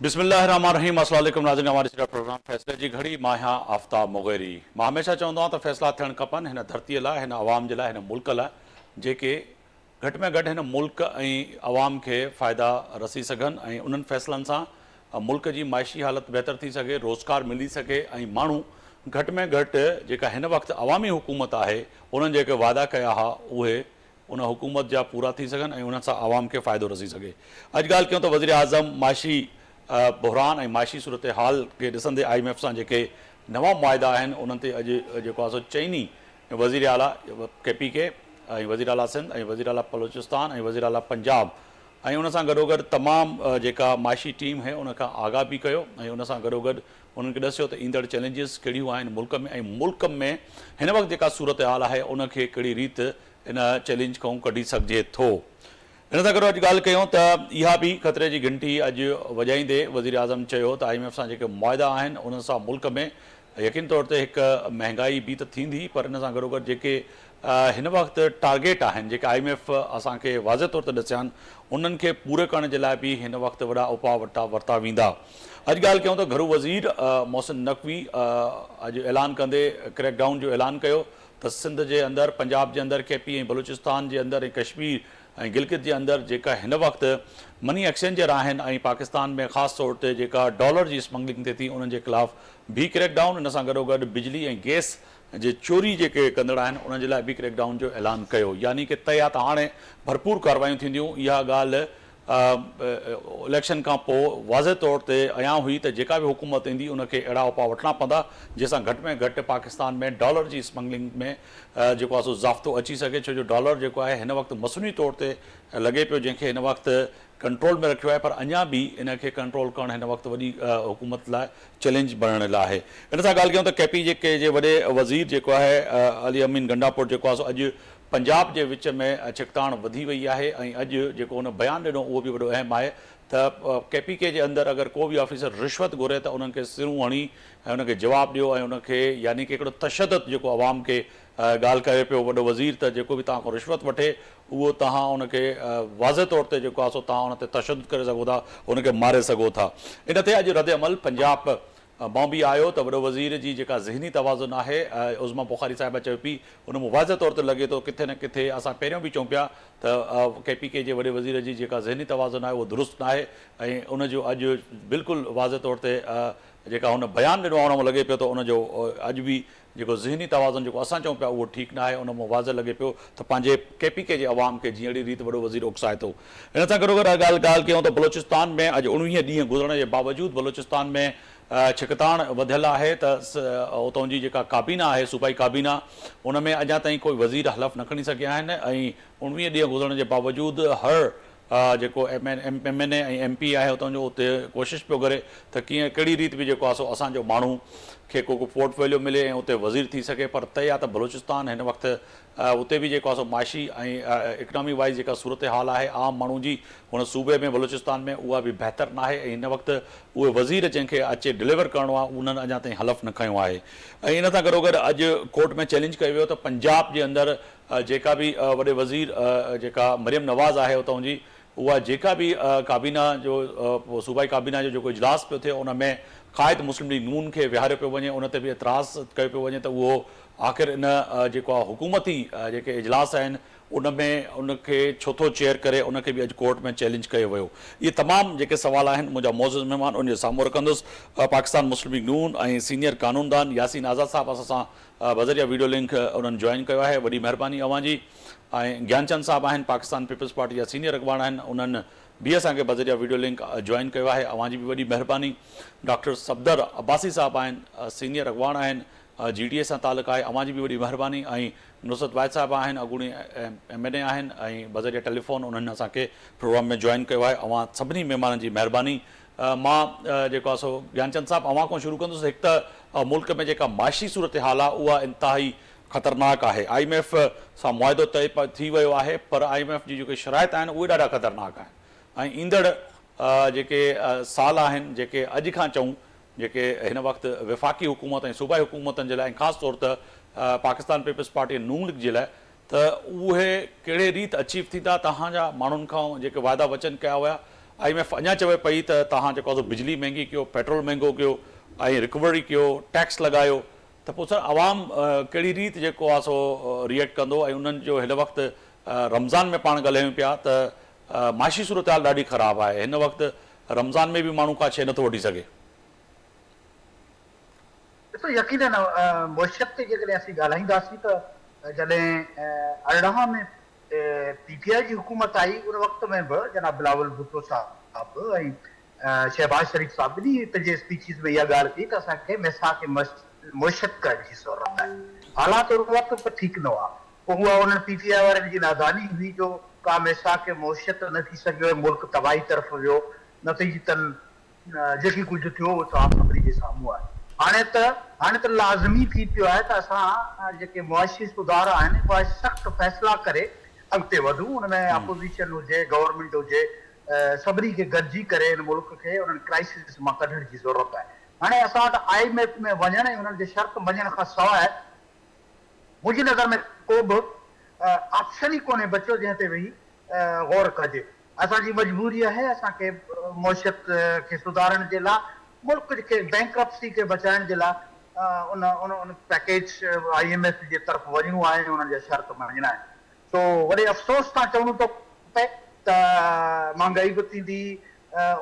बिस्मिल्लाहिर्रहमानिर्रहीम। अस्सलाम वालेकुम नाज़रीन, हमारे सिरा प्रोग्राम फ़ैसले जी घड़ी मां आहियां आफ्ताब मुग़ैरी। मां हमेशह चवंदो आहियां त फ़ैसला थियणु खपनि हिन धरतीअ लाइ, हिन आवाम जे लाइ, हिन मुल्क लाइ, जेके घटि में घटि हिन मुल्क ऐं आवाम खे फ़ाइदा रसी सघनि ऐं उन्हनि फ़ैसलनि सां मुल्क जी माइशी हालति बहितर थी सघे, रोज़गार मिली सघे ऐं माण्हू घटि में घटि जेका हिन वक़्तु अवामी हुकूमत आहे उन्हनि जेके वाइदा कया हुआ उहे उन हुकूमत जा पूरा थी सघनि ऐं उन सां आवाम खे फ़ाइदो रसी सघे। अॼु ॻाल्हि कयूं त वज़ीर आज़म माइशी बहरान ऐं माइशी सूरत हाल खे ॾिसंदे IMF सां जेके नवां मुआदा आहिनि उन्हनि ते अॼु जेको आहे सो चइनी वज़ीर आला KPK ऐं वज़ीर आला सिंध ऐं वज़ीर आला बलोचिस्तान ऐं वज़ीर आला पंजाब ऐं उन सां गॾोगॾु तमामु जेका माइशी टीम है उन खां आगाह बि कयो ऐं उन सां गॾोगॾु उन्हनि खे ॾसियो त ईंदड़ चैलेंजिस कहिड़ियूं आहिनि मुल्क में ऐं मुल्क में हिन वक़्तु जेका सूरत हाल आहे उनखे कहिड़ी रीति इन चैलेंज खां कढी सघिजे थो। इन सां गॾु अॼु ॻाल्हि कयूं त इहा बि ख़तरे जी घंटी अॼु वॼाईंदे वज़ीर आज़म चयो त IMF सां जेके मुआदा आहिनि उन्हनि सां मुल्क में यकीन तौर ते हिकु महांगाई बि त थींदी, पर इन सां गॾोगॾु जेके हिन वक़्तु टारगेट आहिनि जेके IMF असांखे वाज़े तौर ते ॾसिया आहिनि उन्हनि खे पूरे करण जे लाइ बि हिन वक़्तु वॾा उपाउ वरिता वेंदा। अॼु ॻाल्हि कयूं त घरू वज़ीर मोहसिन नक़वी अॼु ऐलान कंदे क्रैकडाउन जो ऐलान कयो त सिंध जे अंदरि, पंजाब जे अंदरि, KP ऐं बलूचिस्तान जे अंदरि ऐं कश्मीर ऐं गिलगित जे अंदरि जेका हिन वक़्तु मनी एक्सचेंजर आहिनि ऐं पाकिस्तान में ख़ासि तौर ते जेका डॉलर जी स्मगलिंग थिए थी उन्हनि जे ख़िलाफ़ बि क्रैकडाउन, इन सां गॾोगॾु बिजली ऐं गैस जे चोरी जेके कंदड़ आहिनि उन्हनि जे लाइ बि क्रैकडाउन जो ऐलान कयो। यानी कि तय आहे त हाणे भरपूर कार्रवायूं थींदियूं। इहा ॻाल्हि इलेक्शन खां पोइ वाज़े तौर ते अयां हुई त जेका बि हुकूमत ईंदी उनखे अहिड़ा उपाउ वठणा पवंदा जंहिंसां घटि में घटि पाकिस्तान में डॉलर जी स्मगलिंग में जेको आहे सो ज़ाब्तो अची सघे, छो जो डॉलर जेको आहे हिन वक़्तु मसनूई तौर ते लॻे पियो जंहिंखे हिन वक़्तु कंट्रोल में रखियो आहे, पर अञा बि इनखे कंट्रोल करणु हिन वक़्तु वॾी हुकूमत लाइ चैलेंज बणण लाइ आहे। इन सां ॻाल्हि कयूं त KP जे वॾे वज़ीर जेको आहे अली अमीन गंडापुर जेको आहे सो अॼु पंजाब जे विच में छिकताण वधी वई आहे ऐं अॼु जेको हुन बयानु ॾिनो उहो बि वॾो अहम आहे त KPK जे अंदरि अगरि को बि ऑफिसर रिश्वत घुरे त उन्हनि खे सिरूं हणी ऐं उनखे जवाबु ॾियो ऐं उनखे यानी कि हिकिड़ो तशदद जेको आवाम खे ॻाल्हि करे पियो वॾो वज़ीर त जेको बि तव्हां खां रिश्वत वठे उहो तव्हां उनखे वाज़े तौर ते जेको आहे सो तव्हां उन ते तशदद करे सघो था, उनखे मारे सघो था। इन ते अॼु रद अमल पंजाब मां बि आयो त वॾो वज़ीर जी जेका ज़हनी तवाज़ुन आहे उज़मा बुखारी साहिबा चयो पई उन में वाज़े तौर ते लॻे थो किथे न किथे असां पहिरियों बि चऊं पिया त KPK जे वॾे वज़ीर जी जेका ज़हनी तवाज़ुन आहे उहो दुरुस्त न आहे ऐं उनजो अॼु बिल्कुलु वाज़े तौर ते जेका हुन बयानु ॾिनो आहे उन में लॻे पियो त उनजो अॼु बि जेको ज़हनी तवाज़ुन जेको असां चऊं पिया उहो ठीकु न आहे, उन में वाज़े लॻे पियो त पंहिंजे KPK जे अवाम खे जीअं अहिड़ी रीति वॾो वज़ीर उकसाए थो। हिन सां गॾोगॾु ॻाल्हि कयूं त बलोचिस्तान में अॼु 19 ॾींहं गुज़रण जे बावजूदि बलोचिस्तान में छिकताण वधियल आहे त उतां जी जेका काबीना आहे सूबाई काबीना उन में अञा ताईं कोई वज़ीर हलफ़ न खणी सघिया आहिनि ऐं 19 ॾींहं गुज़रण जे बावजूदि हर जेको MNA ऐं MP आहे उतां जो उते कोशिशि पियो करे त कीअं कहिड़ी रीति बि जेको आहे सो असांजो माण्हू खे को पोर्टफोलियो मिले ऐं उते वज़ीर थी सघे, पर तय आहे त बलूचिस्तान हिन वक़्तु उते बि जेको आहे सो माइशी ऐं इकनॉमी वाइज़ जेका सूरत हाल आहे आम माण्हू जी हुन सूबे में बलूचिस्तान में उहा बि बहितर न आहे ऐं हिन वक़्तु उहे वज़ीर जंहिंखे अचे डिलीवर करिणो आहे उन्हनि अञा ताईं हलफ़ न खयो आहे। ऐं इन सां गॾोगॾु अॼु कोर्ट में चैलेंज कयो वियो त पंजाब जे अंदरि जेका बि वॾे वज़ीर जेका मरियम नवाज़ आहे उतां जी उहा जेका बि काबीना जो सूबाई काबीना जो जेको इजलास पियो थिए उन में क़ाइद मुस्लिम लीग नून खे विहारियो पियो वञे, उन ते बि एतिराज़ कयो पियो वञे त उहो आख़िर इन जेको आहे हुकूमती जेके इजलास आहिनि उन में उनखे छो थो चेयर करे, उनखे बि अॼु कोर्ट में चैलेंज कयो वियो। इहे तमामु जेके सवाल आहिनि मुंहिंजा मौजूद महिमान उनजे साम्हूं रखंदुसि। पाकिस्तान मुस्लिम लीग नून ऐं सीनियर कानूनदान यासीन आज़ाद साहिबु असां सां बज़रिया वीडियो लिंक उन्हनि जॉइन कयो आहे, वॾी महिरबानी अवां जी। ऐं ज्ञानचंद साहिबु आहिनि पाकिस्तान पीपल्स पार्टी जा सीनियर अॻवान आहिनि, उन्हनि बि असांखे बज़रिया वीडियो लिंक जॉइन कयो आहे, अवां जी बि वॾी महिरबानी। डॉक्टर सफ़दर अब्बासी साहिबु आहिनि सीनियर अॻवान आहिनि, GDA सां तालुक़ु आहे, अवां जी बि वॾी महिरबानी। ऐं नुसरत वाहिद साहिबु आहिनि अॻूणी MNA आहिनि ऐं बज़रिया टेलीफोन उन्हनि असांखे प्रोग्राम में जॉइन कयो आहे, अवां सभिनी महिमाननि जी महिरबानी। मां जेको आहे सो ज्ञानचंद साहिबु अवां खां शुरू कंदुसि। हिकु त मुल्क में जेका माइशी सूरत हाल आहे उहा इंतिहाई ख़तरनाक आहे। IMF सां मुआदो तय थी वियो आहे, पर IMF जी जेके शराइत आहिनि उहे ॾाढा ख़तरनाक आहिनि ऐं ईंदड़ जेके साल आहिनि जेके अॼु खां चऊं जेके हिन वक़्तु वफ़ाक़ी हुकूमत ऐं सूबाई हुकूमतनि जे लाइ ऐं ख़ासि तौर ते पाकिस्तान पीपल्स पार्टी नून लीग जे लाइ त उहे कहिड़े रीति अचीव थींदा, तव्हांजा माण्हुनि खां जेके वाइदा वचन कया हुआ IMF अञा चवे पई त तव्हां जेको आहे बिजली महांगी कयो, पेट्रोल महांगो कयो ऐं रिकवरी कयो, टैक्स लॻायो, त पोइ सर आवाम कहिड़ी रीति जेको आहे सो रिएक्ट कंदो। ऐं उन्हनि जो हिन वक़्तु रमज़ान में पाण ॻाल्हायूं पिया त माशी सूरत हाल ॾाढी ख़राबु आहे, हिन वक़्तु रमज़ान में बि माण्हू का शइ नथो वठी सघे। ॾिसो यकीनन मुशियत ते जेकॾहिं असीं ॻाल्हाईंदासीं त जॾहिं 18 में PTI जी हुकूमत आई उन वक़्त में बि जनाब बिलावल भुट्टो साहिबु ऐं शहबाज शरीफ़ साहिब बि पंहिंजे स्पीचिस में इहा ॻाल्हि कई त असांखे मिसाक मुशियत करण जी ज़रूरत आहे। हालात उन वक़्त बि ठीकु न हुआ, पोइ उहा उन्हनि PTI वारनि जी नादानी हुई जो का मिसाक मुशियत न थी सघियो, मुल्क तबाही तरफ़ वियो, नतीजतन जेकी कुझु थियो उहो त आम सभिनी जे साम्हूं आहे। हाणे त लाज़मी थी पियो आहे त असां जेके मुआशी सुधार आहिनि उहा सख़्तु फ़ैसिला करे अॻिते वधूं। उनमें अपोज़िशन हुजे, गवर्नमेंट हुजे, सभिनी खे गॾिजी करे हिन मुल्क खे उन्हनि क्राइसिस मां कढण जी ज़रूरत आहे। हाणे असां वटि IMF में वञण ऐं उन्हनि जे शर्त मञण खां सवाइ मुंहिंजी नज़र में को बि ऑप्शन ई कोन्हे बचियो जंहिं ते वेही गौर कजे। असांजी मजबूरी आहे असांखे मुशियत खे सुधारण जे लाइ, मुल्क खे बैंक्रप्सी खे बचाइण जे लाइ उन पैकेज IMF जे तरफ़ वञणो आहे, उन्हनि जा शर्त मञणा आहिनि। सो वॾे अफ़सोस सां चवणो थो पए त महांगाई बि थींदी,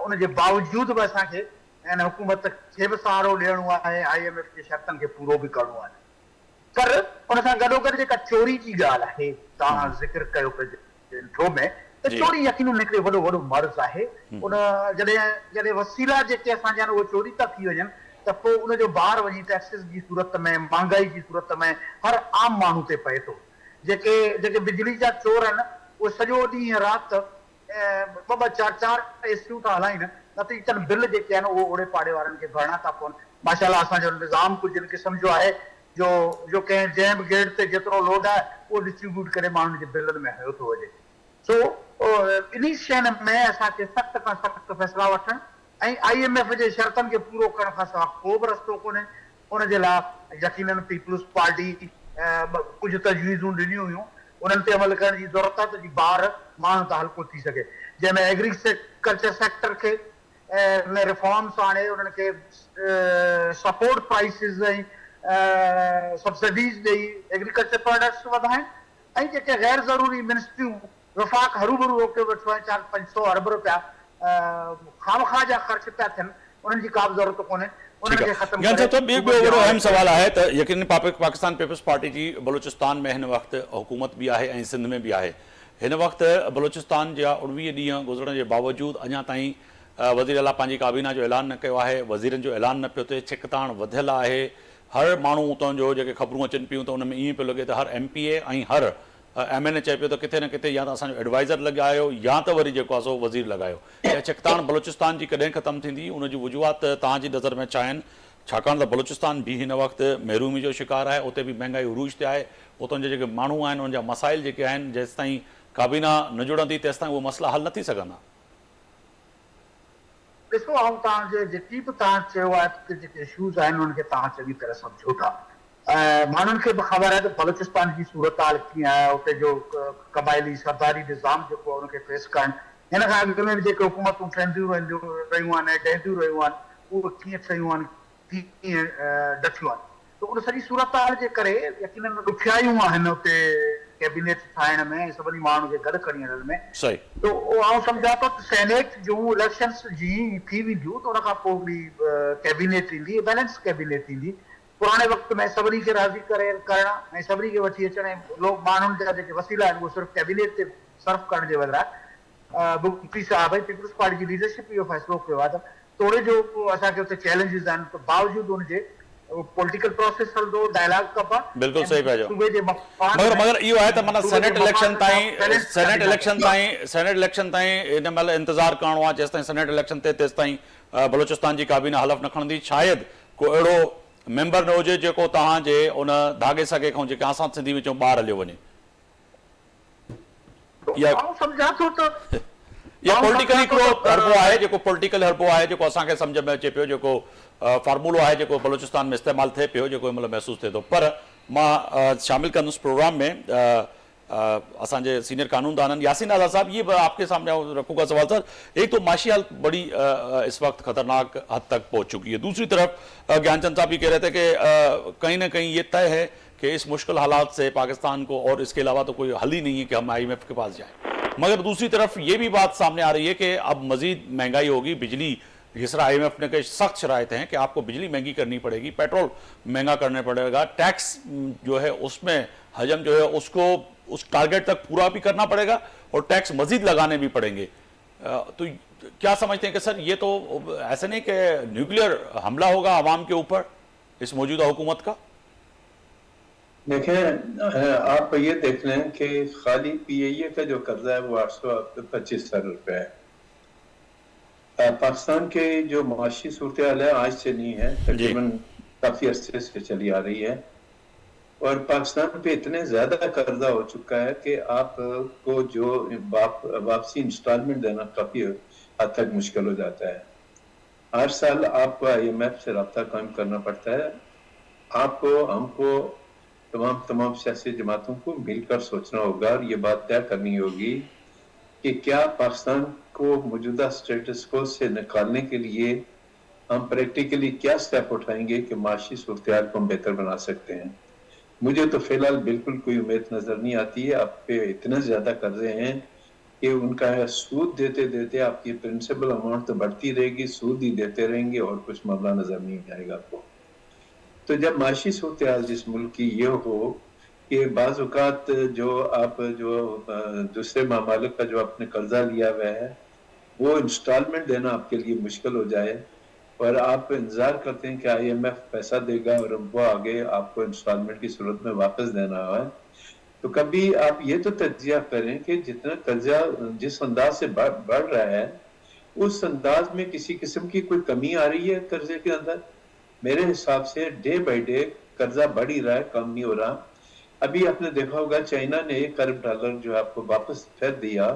उनजे बावजूदि बि असांखे हिन हुकूमत खे बि सहारो ॾियणो आहे, IMF जे शर्तनि खे पूरो बि करणो आहे। पर उन सां गॾोगॾु जेका चोरी जी ॻाल्हि आहे तव्हां ज़िक्र कयो इंट्रो में, त चोरी यकीनन हिकिड़ो वॾो वॾो मर्ज़ आहे। उन जॾहिं वसीला जेके असांजा आहिनि उहे चोरी था थी वञनि त पोइ उनजो भार वञी टैक्सिस जी सूरत में, महांगाई जी सूरत में हर आम माण्हू ते पए थो। जेके बिजली जा चोर आहिनि उहे सॼो ॾींहुं राति ॿ चार एसियूं था हलाइनि, नतीजतन बिल जेके आहिनि उहे ओड़े पाड़े वारनि खे भरणा था पवनि। माशाल्लाह असांजो निज़ाम कुझु हिन क़िस्म जो आहे जो जंहिं बि गेट ते जेतिरो लोड आहे उहो डिस्ट्रीब्यूट करे माण्हुनि जे बिलनि में हयो थो वञे। सो इन शयुनि में असांखे सख़्त खां सख़्तु फ़ैसिला वठण ऐं IMF जे शर्तनि खे पूरो करण खां सवाइ को बि रस्तो कोन्हे। उनजे लाइ यकीनन पीपुल्स पार्टी कुझु तजवीज़ूं ॾिनियूं हुयूं, उन्हनि ते अमल करण जी ज़रूरत आहे त जी ॿार माण्हू त हल्को थी सघे, जंहिंमें एग्रीकल्चर सेक्टर खे में रिफॉर्म्स आणे, उन्हनि खे सपोर्ट प्राइसिस ऐं सब्सिडीज़ ॾेई एग्रीकल्चर प्रोडक्ट्स वधाइनि ऐं जेके गैर ज़रूरी मिनिस्ट्रियूं वफ़ाक़ हरूभरू रोके वेठो आहे, 400-500 अरब रुपया खामखा जा ख़र्च पिया थियनि, उन्हनि जी का बि ज़रूरत कोन्हे। ॿियो अहम सवाल आहे त यकीन पाकिस्तान पीपल्स पार्टी जी बलूचिस्तान में हिन वक़्तु हुकूमत बि आहे ऐं सिंध में बि आहे। हिन वक़्तु बलूचिस्तान जा 19 ॾींहं गुज़रण जे बावजूदि अञा ताईं वज़ीर आला पंहिंजी काबीना जो ऐलान न कयो आहे, वज़ीरनि जो ऐलान न पियो थिए, छिकताण वधियल आहे। हर माण्हू उतां जो जेके ख़बरूं अचनि पियूं त उन में ईअं पियो लॻे त हर MPA ऐं हर MNA चए पियो त किथे न किथे या त असांजो एडवाइज़र लॻायो या त वरी जेको आहे सो वज़ीर लॻायो। इहा छिकताण बलूचिस्तान जी कॾहिं ख़तमु थींदी, उनजी वजूहात तव्हांजी नज़र में छा आहिनि? छाकाणि त बलूचिस्तान बि हिन वक़्तु महरूमी जो शिकार आहे, उते बि महांगाई उरूज ते आहे, उतां जा जेके माण्हू आहिनि उन जा मसाइल जेके आहिनि जेसि ताईं काबीना न जुड़ंदी तेसि ताईं उहे मसइला हल न थी सघंदा। ॾिसो ऐं तव्हांजे जेकी बि तव्हां चयो आहे त जेके इशूज़ आहिनि उन्हनि खे तव्हां चङी तरह सम्झो था। माण्हुनि खे बि ख़बर आहे त बलूचिस्तान जी सूरत हाल कीअं आहे, उते जो क़बाइली सरदारी निज़ाम जेको आहे उनखे फेस करणु, हिन खां अॻु में बि जेके हुकूमतूं ठहंदियूं रहियूं आहिनि ऐं डहिंदियूं रहियूं आहिनि उहे कीअं ठहियूं आहिनि, कीअं डथियूं आहिनि। त उन सॼी सूरत हाल जे करे यकीनन ॾुखियायूं आहिनि उते कैबिनेट ठाहिण में ऐं सभिनी माण्हुनि खे गॾु खणी हलण में। त आउं सम्झां थो त सेनेट जूं इलेक्शन्स जीअं थी वेंदियूं त उन खां पोइ बि कैबिनेट ईंदी, बैलेंस कैबिनेट ईंदी। पुराणे वक़्त में सभिनी खे राज़ी करण ऐं सभिनी खे वठी अचण ऐं लोग माण्हुनि जा जेके वसीला आहिनि उहे सिर्फ़ु कैबिनेट ते सर्व करण जे बदिरां भुट्टी साहिब ऐं पीपुल्स पार्टी जी लीडरशिप इहो फ़ैसिलो कयो आहे त थोरे जो असांखे उते चैलेंजिस आहिनि त बावजूदि उनजे पॉलिटिकल प्रोसेस हलंदो, डायलॉग कबा। बिल्कुलु सही पिया चओ। मगर इहो आहे त माना सेनेट इलेक्शन ताईं हिन महिल इंतज़ारु करिणो आहे, जेसि ताईं सेनेट इलेक्शन थिए तेसि ताईं बलूचिस्तान जी काबीना हलफ़ न खणंदी। शायदि को अहिड़ो मेंबर न हुजे जेको तव्हांजे उन धागे सॻे खां जेके असां सिंधी में चऊं ॿाहिरि हलियो वञे। इहा पॉलिटिकल हिकिड़ो हरबो आहे जेको पॉलिटिकल हरबो आहे जेको असांखे सम्झ में अचे पियो, जेको फार्मूलो आहे जेको बलूचिस्तान में इस्तेमालु थिए पियो, जेको हिन महिल महसूसु थिए थो। पर मां शामिलु कंदुसि प्रोग्राम में असांजे सीनियर कानूनदान यासीन आज़ाद साहब, ये आपके सामने रखूंगा सवाल सर। एक तो माशी हालत बड़ी इस वक्त खतरनाक हद तक पहुंच चुकी है, दूसरी तरफ ज्ञानचंद साहब ये कह रहे थे कि कहीं ना कहीं ये तय है कि इस मुश्किल हालात से पाकिस्तान को, और इसके अलावा तो कोई हल ही नहीं है कि हम IMF के पास जाएं। मगर दूसरी तरफ ये भी बात सामने आ रही है कि अब मजीद महंगाई होगी, बिजली, जिस तरह IMF ने कई सख्त शराइत हैं कि आपको बिजली महंगी करनी पड़ेगी, पेट्रोल महंगा करना पड़ेगा, टैक्स जो है उसमें हजम जो है उसको उस टारगेट तक पूरा भी करना पड़ेगा और टैक्स मजीद लगाने भी पड़ेंगे। तो क्या समझते हैं कि सर ये तो ऐसे नहीं कि न्यूक्लियर हमला होगा आवाम के ऊपर इस मौजूदा हुकूमत का? देखें, आप ये देख लें कि खाली PIA का जो कर्जा है वो 825 अरब रुपए है। पाकिस्तान के जो माशी सूरत हाल है आज से नहीं है, तकरीबन काफी अरसे से चली आ रही है, और पाकिस्तान पे इतने ज्यादा कर्जा हो चुका है कि आपको जो वापसी इंस्टॉलमेंट देना काफी हद तक मुश्किल हो जाता है। हर साल आपको IMF से रब्ता कायम करना पड़ता है। आपको, हमको, तमाम सियासी जमातों को मिलकर सोचना होगा और ये बात तय करनी होगी कि क्या पाकिस्तान को मौजूदा स्टेटस को से निकालने के लिए हम प्रैक्टिकली क्या स्टेप उठाएंगे कि माशी सूरत-ए-हाल को हम बेहतर बना सकते हैं। मुझे तो फिलहाल बिल्कुल कोई उम्मीद नजर नहीं आती है। आप पे इतने ज्यादा कर्जे हैं कि उनका सूद देते देते आपकी प्रिंसिपल अमाउंट तो बढ़ती रहेगी, सूद ही देते रहेंगे और कुछ मामला नजर नहीं आएगा आपको। तो जब माशी सूरत-ए-हाल जिस मुल्क की ये हो कि बाज़ औक़ात जो दूसरे ममालिक का जो आपने कर्जा लिया हुआ है वो इंस्टॉलमेंट देना आपके लिए मुश्किल हो जाए और आप इंतजार करते हैं कि IMF पैसा देगा और वो आगे आपको इंस्टॉलमेंट की सूरत में वापस देना है, तो कभी आप ये तो तज्जिया करें कि जितना कर्जा जिस अंदाज से बढ़ रहा है उस अंदाज में किसी किस्म की कोई कमी आ रही है कर्जे के अंदर। मेरे हिसाब से डे बाई डे कर्जा बढ़ ही रहा है, कम नहीं हो रहा। अभी आपने देखा होगा चाइना ने $1 अरब जो आपको वापस फिर दिया,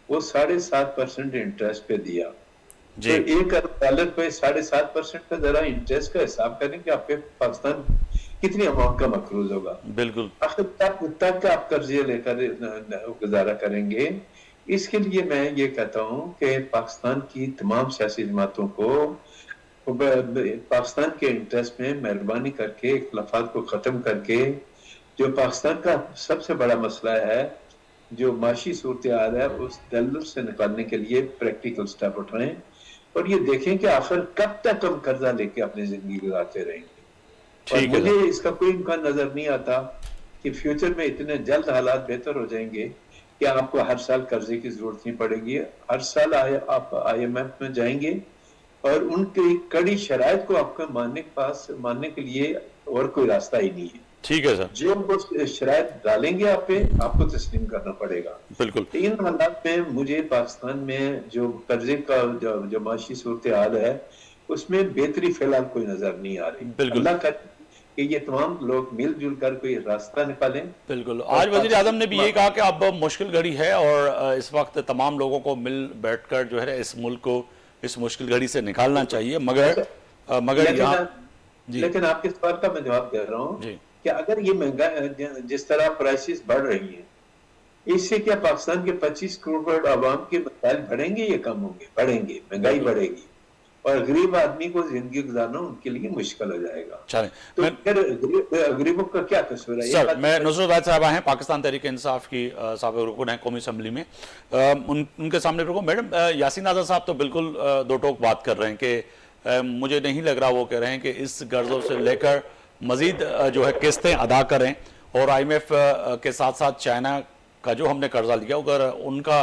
वो 7.5% इंटरेस्ट पे दिया। तो $1 अरब पे 7.5% का जरा इंटरेस्ट का हिसाब करें कि आपके पाकिस्तान कितनी अमाउंट का मकरूज होगा। बिल्कुल तक आप कर्जे लेकर गुजारा करेंगे। इसके लिए मैं ये कहता हूँ कि पाकिस्तान की तमाम सियासी जमातों को पाकिस्तान के इंटरेस्ट में मेहरबानी करके इख्तिलाफात को खत्म करके जो पाकिस्तान का सबसे बड़ा मसला है, जो माशी सूरत-ए-हाल है, उस दलदल से निकालने के लिए प्रैक्टिकल स्टेप उठाएं और ये देखें कि आखिर कब तक हम कर्जा लेके अपनी जिंदगी गुजारते रहेंगे। और मुझे इसका कोई इम्कान नजर नहीं आता कि फ्यूचर में इतने जल्द हालात बेहतर हो जाएंगे कि आपको हर साल कर्जे की जरूरत नहीं पड़ेगी। हर साल आप IMF में जाएंगे और उनकी कड़ी शराइत को आपको मानने के लिए और कोई रास्ता ही नहीं है। ठीक है सर, जो वो शराइत डालेंगे आप पे, आपको तस्लीम करना पड़ेगा। बिल्कुल। इन हालात में मुझे पाकिस्तान में जो कर्जे का जो माशी सूरत-ए-हाल है उसमें बेहतरी फिलहाल कोई नजर नहीं आ रही। अल्लाह करे कि ये तमाम लोग मिलजुल कर कोई रास्ता निकालें। बिल्कुल। आज वज़ीर आज़म ने भी ये कहा कि अब मुश्किल घड़ी है और इस वक्त तमाम लोगों को मिल बैठकर जो है इस मुल्क को इस मुश्किल घड़ी से निकालना चाहिए। मगर लेकिन आपके सवाल का मैं जवाब दे रहा हूँ कि अगर ये महंगा जिस तरह प्राइसेस बढ़ रही हैं, इससे क्या पाकिस्तान के 25 करोड़ आवाम के मसाइल बढ़ेंगे या कम होंगे? बढ़ेंगे, महंगाई बढ़ेगी और गरीब आदमी को जिंदगी गुजारना उनके लिए मुश्किल हो जाएगा। तो फिर गरीबों का क्या कसूर है? सर, मैं नुसरत राज साहब हैं, पाकिस्तान तहरीक इंसाफ की साबिक रुकन है कौमी असम्बली में, उनके सामने रुको। मैडम, यासीन आज़ाद साहब तो बिल्कुल दो टोक बात कर रहे हैं कि मुझे नहीं लग रहा, वो कह रहे हैं कि इस कर्जों से लेकर मजीद जो है किस्तें अदा करें और IMF के साथ साथ चाइना का जो हमने कर्जा लिया अगर उनका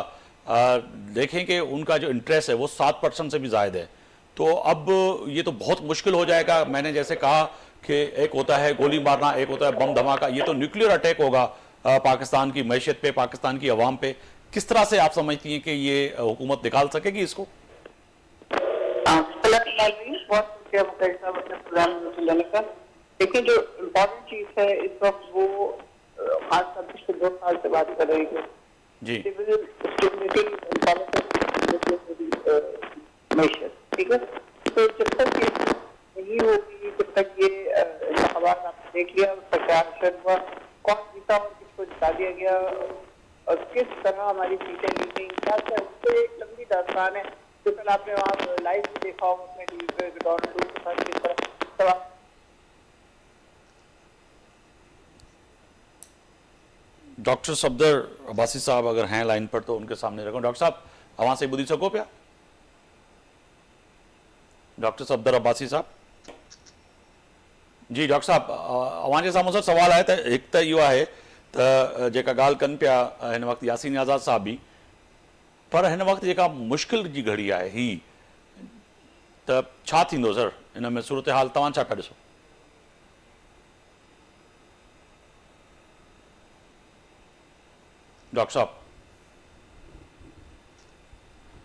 देखें कि उनका जो इंटरेस्ट है वो 7% से भी ज़्यादा है, तो अब ये तो बहुत मुश्किल हो जाएगा। मैंने जैसे कहा कि एक होता है गोली मारना, एक होता है बम धमाका, ये तो न्यूक्लियर अटैक होगा पाकिस्तान की मैशत पे, पाकिस्तान की अवाम पे। किस तरह से आप समझती हैं कि ये हुकूमत निकाल सकेगी इसको? देखिए, जो इम्पोर्टेंट चीज है इस वक्त वो आज तक पिछले 2 साल से बात कर रही है जी, ठीक है। तो जब तक ये नहीं होगी, जब तक ये इंतखाबात आपने देख लिया, उसका क्या असर हुआ, कौन जीता और किसको जिता दिया गया और किस तरह हमारी सीटें ली गई, क्या क्या उससे एक लंबी दास्तान है जो कल आपने वहाँ लाइव भी देखा होगा अपने टीवी पे डोनाल्ड ट्रम्प के साथ किस तरह सवाल। डॉक्टर सफदर अब्बासी साहब अगर हैं लाइन पर तो उनके सामने रखो। डॉक्टर साहब अवां से ॿुधी सघो पिया? डॉक्टर सफदर अब्बासी साहब जी। डॉक्टर साहब अवां जे साम्हूं सर सवाल आहे त हिकु त इहो आहे त जेका ॻाल्हि कनि पिया हिन वक़्तु यासीन आज़ाद साहब बि, पर हिन वक़्तु जेका मुश्किल जी घड़ी आहे ही त छा थींदो सर हिन में सूरत हाल तव्हां छा पिया ॾिसो? डॉक्टर साहब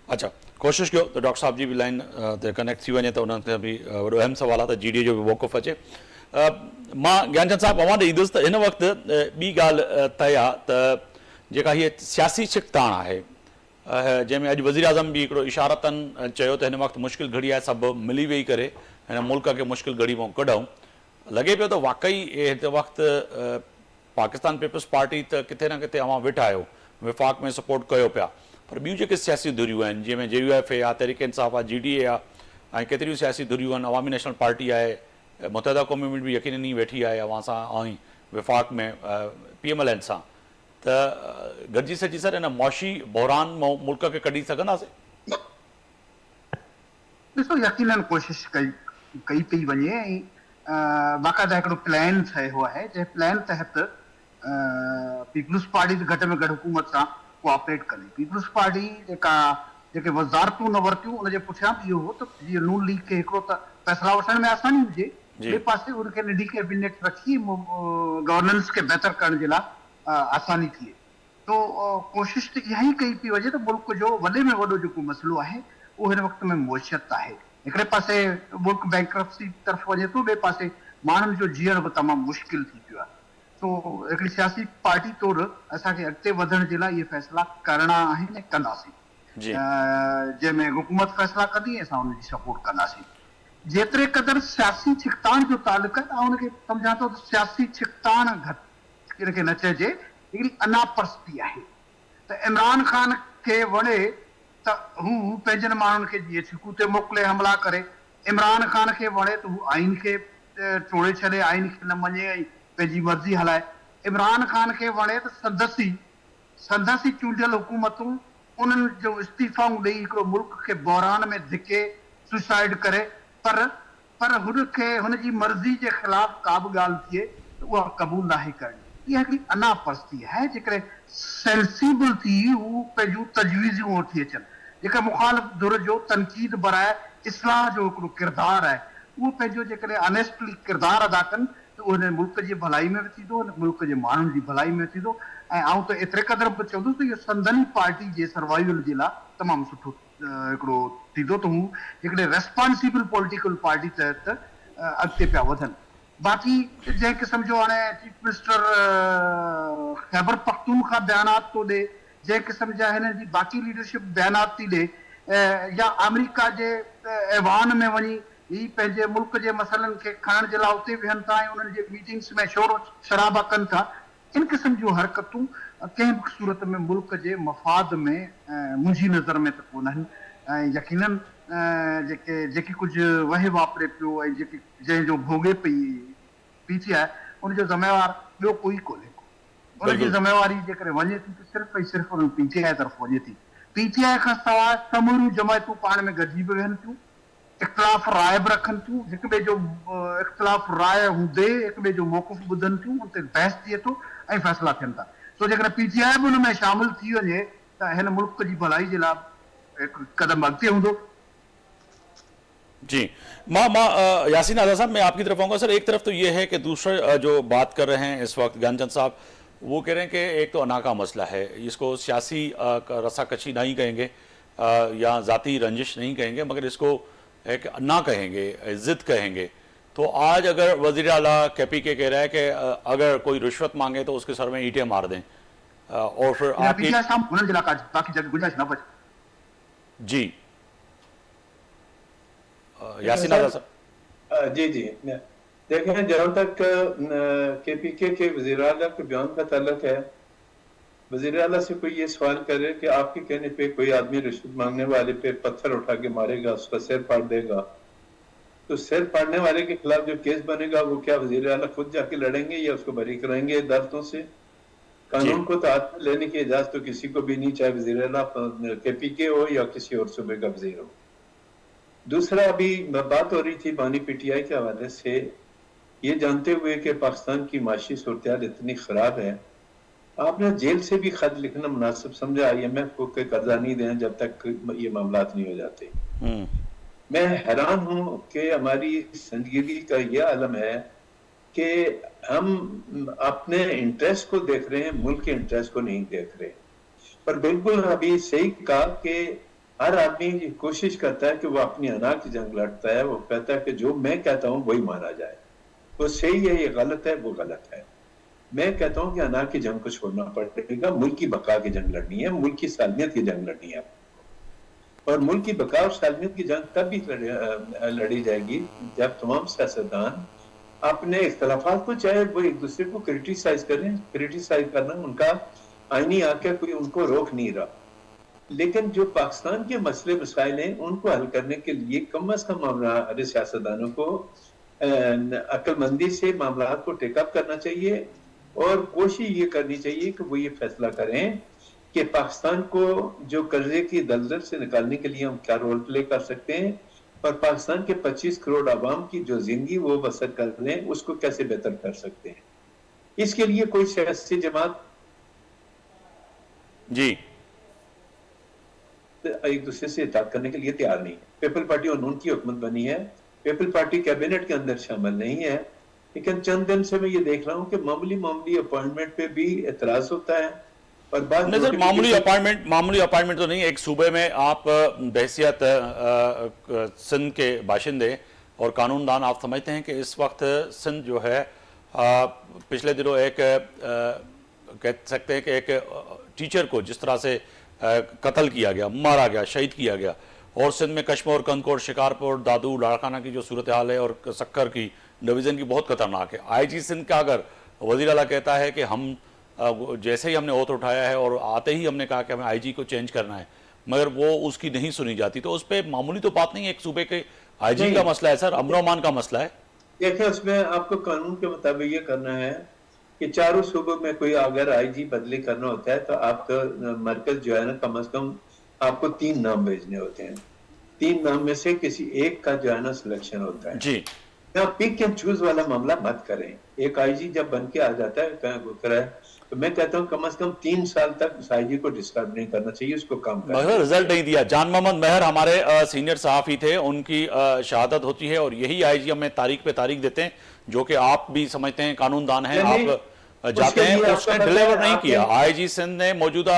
अच्छा कोशिशि कयो त डॉक्टर साहब जी बि लाइन ते कनेक्ट थी वञे त उन्हनि ते बि वॾो अहम सुवाल आहे त जीडीए जो बि मौक़ुफ़ अचे। मां ज्ञानचंद साहब अवां ॾे ईंदुसि त हिन वक़्तु ॿी ॻाल्हि तय आहे त जेका हीअ सियासी छिकताण आहे जंहिंमें अॼु वज़ीर आज़म बि हिकिड़ो इशारतन चयो त हिन वक़्तु मुश्किल घड़ी आहे, सभु मिली वेही करे हिन मुल्क खे मुश्किल घड़ी मां कढूं। लॻे पियो त वाक़ई हिन वक़्तु पाकिस्तान पीपल्स पार्टी त किथे न किथे अवां वेठा आहियो, विफ़ाक़ में सपोर्ट कयो पिया, पर ॿियूं जेके सियासी धुरियूं आहिनि जंहिंमें JUF आहे, तहरीक इंसाफ़ आहे, GDA आहे ऐं केतिरियूं सियासी धुरियूं आहिनि, अवामी नेशनल पार्टी आहे, मुतहदा क़ौमी में बि यकीननी वेठी आहे अवां सां ऐं विफ़ाक़ में PMLN सां, त गॾिजी सॼी सर हिन मुआशी बहरान मां मुल्क खे कढी सघंदासीं? ॾिसो यकीनन कोशिशि कई पई वञे ऐं बाक़ाइदा हिकिड़ो प्लान ठहियो आहे जंहिं प्लान तहत पीपल्स पार्टी घटि में घटि हुकूमत सां कोऑपरेट करे। पीपल्स पार्टी जेके वज़ारतूं न वरितियूं उनजे पुठियां बि इहो हो त जीअं नून लीग खे हिकिड़ो त फ़ैसिला वठण में आसानी हुजे, ॿिए पासे उनखे नंढी कैबिनेट रखी गवर्नेंस खे बहितर करण जे लाइ आसानी थिए। तो कोशिशि त इहा ई कई पई वञे त मुल्क जो वॾे में वॾो जेको मसइलो आहे उहो हिन वक़्त में मुइशत आहे। हिकिड़े पासे मुल्क बैंक्रप्सी तरफ़ वञे थो, ॿिए पासे माण्हुनि जो जीअण बि तमामु मुश्किल थी पियो आहे। तो हिकिड़ी सियासी पार्टी तौरु असांखे अॻिते वधण जे लाइ इहे फ़ैसिला करणा आहिनि ऐं कंदासीं। जंहिंमें हुकूमत फ़ैसिला कंदी असां उनजी सपोर्ट कंदासीं। जेतिरे क़दुरु सियासी छिकताण जो तालुक आहे, मां उनखे सम्झां थो त सियासी छिकताण घटि हिनखे न चइजे, हिकिड़ी अनापरस्ती आहे त इमरान ख़ान खे वणे त हू पंहिंजनि माण्हुनि खे जीअं छिकू ते मोकिले हमला करे, इमरान ख़ान खे वणे त हू आइन खे टोड़े छॾे, आइन खे न मञे ऐं पंहिंजी मर्ज़ी हलाए। इमरान ख़ान खे वणे त संदसि चूंडियल हुकूमतूं उन्हनि जो इस्तीफ़ाऊं ॾेई हिकिड़ो मुल्क खे बहरान में धिके सुसाइड करे, पर हुनखे हुनजी मर्ज़ी जे ख़िलाफ़ का बि ॻाल्हि थिए त उहा क़बूल नाहे करणी। इहा हिकिड़ी अनापरस्ती आहे। जेकॾहिं सेंसिबल थी हू पंहिंजूं तजवीज़ूं वठी अचनि, जेका मुखालिफ़ धुर जो तनक़ीद बराए इस्लाह जो हिकिड़ो किरदारु आहे, उहो पंहिंजो जेकॾहिं ऑनेस्टली किरदारु अदा कनि त उहो हिन मुल्क जी भलाई में बि थींदो, हिन मुल्क जे माण्हुनि जी भलाई में थींदो। ऐं आउं त एतिरे क़दुरु बि चवंदुसि त इहो संदन पार्टी जे सर्वाइवल जे लाइ तमामु सुठो हिकिड़ो थींदो त हू हिकिड़े रेस्पॉन्सिबल पॉलिटिकल पार्टी तहत अॻिते पिया वधनि। बाक़ी जंहिं क़िस्म जो हाणे चीफ मिनिस्टर खैबर पख्तूनख्वा बयानात थो ॾे, जंहिं क़िस्म जा हिन जी बाक़ी लीडरशिप बयानात थी ॾे, या अमेरिका जे ऐवान में वञी ही पंहिंजे मुल्क जे मसइलनि खे खणण जे लाइ उते वेहनि था ऐं उन्हनि जे मीटिंग्स में शोर शराबा कनि था, इन क़िस्म जूं हरकतूं कंहिं बि सूरत में मुल्क जे मफ़ाद में मुंहिंजी नज़र में त कोन्हनि। ऐं यकीनन जेकी कुझु वहे वापरे पियो ऐं जंहिंजो भोॻे पई आहे उनजो ज़िम्मेवार ॿियो कोई कोन्हे को। उनजी ज़िम्मेवारी जेकॾहिं वञे थी त सिर्फ़ु ऐं सिर्फ़ु उन PTI तरफ़ वञे थी। PTI खां सवाइ समूरियूं जमायतूं पाण में गॾिजी बि वेहनि थियूं, इख़्तिलाफ़ राय बि रखनि थियूं, हिक ॿिए जो इख़्तिलाफ़ राय हूंदे हिक ॿिए जो मौक़िफ़ ॿुधनि थियूं, उन ते बहस थिए थो ऐं फ़ैसिला थियनि था। सो जेकॾहिं PTI बि हुन में शामिल थी वञे त हिन मुल्क जी भलाई जे लाइ हिकु क़दम अॻिते हूंदो। जी मां यासीन आज़ाद साहब मैं आपकी तरफ आऊँगा। सर एक तरफ तो ये है कि दूसरा जो बात कर रहे हैं इस वक्त ज्ञानचंद साहब, वो कह रहे हैं कि एक तो अना का मसला है, इसको सियासी रस्साकशी नहीं कहेंगे या ज़ाती रंजिश नहीं कहेंगे, मगर इसको एक अन्ना कहेंगे, ज़िद कहेंगे। तो आज अगर वज़ीर आला KPK कह रहा है कि अगर कोई रिश्वत मांगे तो उसके सर में ईंटें मार दें, और फिर जी यासीन आज़ाद साहब। जी देखें, जहाँ तक KPK के वज़ीर आला के बयान का ताल्लुक है, वज़ीर आला से कोई ये सवाल करे कि आपके कहने पे कोई आदमी रिश्वत मांगने वाले पे पत्थर उठा के मारेगा, उसका सिर फाड़ देगा, तो सिर फाड़ने वाले के खिलाफ जो केस बनेगा वो क्या वज़ीर आला खुद जाके लड़ेंगे या उसको बरी कराएंगे अदालतों से? कानून को तो हाथ में लेने की इजाजत तो किसी को भी नहीं, चाहे वज़ीर आला KPK हो या किसी और सूबे का वज़ीर हो। दूसरा, अभी बात हो रही थी बानी PTI के हवाले से, ये जानते हुए कि पाकिस्तान की माशी सूरत इतनी खराब है, आपने जेल से भी खत लिखना मुनासिब समझा IMF को कि कर्जा नहीं दें जब तक ये मामलात नहीं हो जाते। मैं हैरान हूं कि हमारी जिंदगी का ये आलम है कि हम अपने इंटरेस्ट को देख रहे हैं, मुल्क के इंटरेस्ट को नहीं देख रहे। पर बिल्कुल अभी सही कहा कि हर आदमी कोशिश करता है कि वो अपनी अना की जंग लड़ता है, वो कहता है कि जो मैं कहता हूं वही माना जाए, वो सही है, ये गलत है, वो गलत है। मैं कहता हूं कि अना की जंग को छोड़ना पड़ेगा, मुल्क की बका की जंग लड़नी है, मुल्क की सालमियत की जंग लड़नी है। और मुल्क की बका और सालमियत की जंग तब भी लड़ी जाएगी जब तमाम सियासतदान अपने इख्तलाफात को, चाहे वो एक दूसरे को क्रिटिसाइज करें, क्रिटिसाइज करना उनका आईनी हक है, कोई उनको रोक नहीं रहा, लेकिन जो पाकिस्तान के मसले मसाइल हैं उनको हल करने के लिए कम अज कम हमारे सियासतदानों को अक्लमंदी से मामला को टेकअप करना चाहिए और कोशिश ये करनी चाहिए कि वो ये फैसला करें कि पाकिस्तान को जो कर्जे की दलदल से निकालने के लिए हम क्या रोल प्ले कर सकते हैं और पाकिस्तान के 25 करोड़ आवाम की जो जिंदगी वो बसर कर रहे हैं उसको कैसे बेहतर कर सकते हैं। इसके लिए कोई सियासी जमात जी एक दूसरे से इताद करने के लिए तैयार नहीं है। पीपल पार्टी और नून की हुकूमत बनी है, पीपल पार्टी कैबिनेट के अंदर शामिल नहीं है, लेकिन चंद दिन से मैं ये देख रहा हूँ कि मामूली अपॉइंटमेंट पे भी एतराज होता है। और बात नहीं सर, मामूली अपॉइंटमेंट तो नहीं। एक सूबे में आप बहसियत सिंध के बाशिंदे और कानूनदान, आप समझते हैं कि इस वक्त सिंध जो है पिछले दिनों एक कह सकते हैं कि एक टीचर को जिस तरह से कत्ल किया गया, मारा गया, शहीद किया गया, और सिंध में कश्मीर, कंदकोट, शिकारपुर, दादू, लाड़काना की जो सूरत हाल है और सक्कर की डिवीज़न की बहुत खतरनाक है। IG सिंध का अगर वज़ीर आला कहता है कि हम जैसे ही हमने ओथ उठाया है और आते ही हमने कहा कि हमें IG को चेंज करना है, मगर वो उसकी नहीं सुनी जाती, तो उस पर मामूली तो बात नहीं है, एक सूबे के IG का मसला है सर, अमन का मसला है। देखिए, उसमें आपको कानून के मुताबिक ये करना है कि चारों सूबों में कोई अगर IG बदली करना होता है तो आपका मरकज जो है ना, कम से कम आपको 3 नाम भेजने होते हैं। 3 नाम में से किसी एक का जो है ना सिलेक्शन होता है जी। पिक एंड चूज वाला मामला मत करें। एक IG जब बन के आ जाता है तो मैं कहता हूँ कम से कम 3 साल तक उस IG को डिस्टर्ब नहीं करना चाहिए, उसको काम करना चाहिए। रिजल्ट नहीं दिया। जान मोहम्मद मेहर हमारे सीनियर सहाफी थे, उनकी शहादत होती है और यही IG हमें तारीख पे तारीख देते हैं, जो कि आप भी समझते हैं, कानूनदान है, आप जाते हैं, उसने डिलीवर नहीं किया। IG सिंध ने, मौजूदा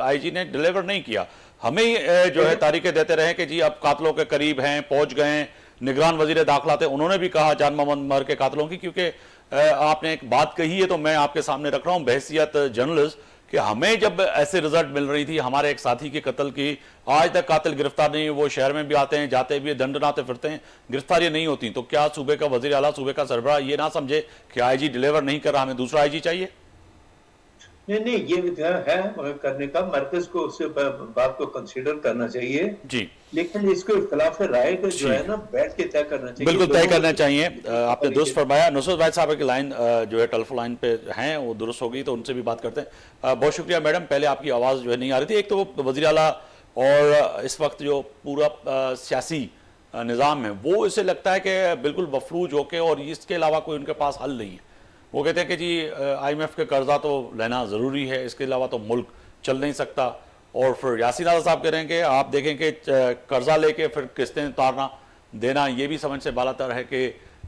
IG ने डिलीवर नहीं किया। हमें जो है तारीखें देते रहे कि जी अब कातलों के करीब हैं, पहुंच गए। निगरान वजीर दाखिला थे, उन्होंने भी कहा जान मोहम्मद मेहर के कातलों की, क्योंकि आपने एक बात कही है तो मैं आपके सामने रख रहा हूं बहसियत जर्नलिस्ट, कि हमें जब ऐसे रिजल्ट मिल रही थी हमारे एक साथी के कत्ल की, आज तक कातिल गिरफ्तार नहीं, वो शहर में भी आते हैं, जाते भी, दंडनाते फिरते हैं, गिरफ्तारियां नहीं होती, तो क्या सूबे का वजीर आला, सूबे का सरबराह ये ना समझे कि IG डिलीवर नहीं कर रहा, हमें दूसरा IG चाहिए? नहीं, ये है करने का, मरकज को उससे बात को कंसीडर करना चाहिए जी, लेकिन इसको इख्तिलाफ राय को जो है ना बैठ के तय करना चाहिए, बिल्कुल तय करना चाहिए। आपने दुरुस्त फरमाया। नुसरत भाई साहब की लाइन जो है टेलीफोन लाइन पे हैं, वो दुरुस्त हो गई, तो उनसे भी बात करते हैं। बहुत शुक्रिया मैडम, पहले आपकी आवाज़ जो है नहीं आ रही थी। एक तो वज़ीर आला और इस वक्त जो पूरा सियासी निज़ाम है वो इसे लगता है कि बिल्कुल मफलूज होके, और इसके अलावा कोई उनके पास हल नहीं है। वो कहते हैं कि जी IMF के कर्जा तो लेना ज़रूरी है, इसके अलावा तो मुल्क चल नहीं सकता। और फिर यासीन आज़ाद साहब कह रहे हैं कि आप देखें कि कर्जा लेके फिर किस्तें उतारना देना, ये भी समझ से बालातर है कि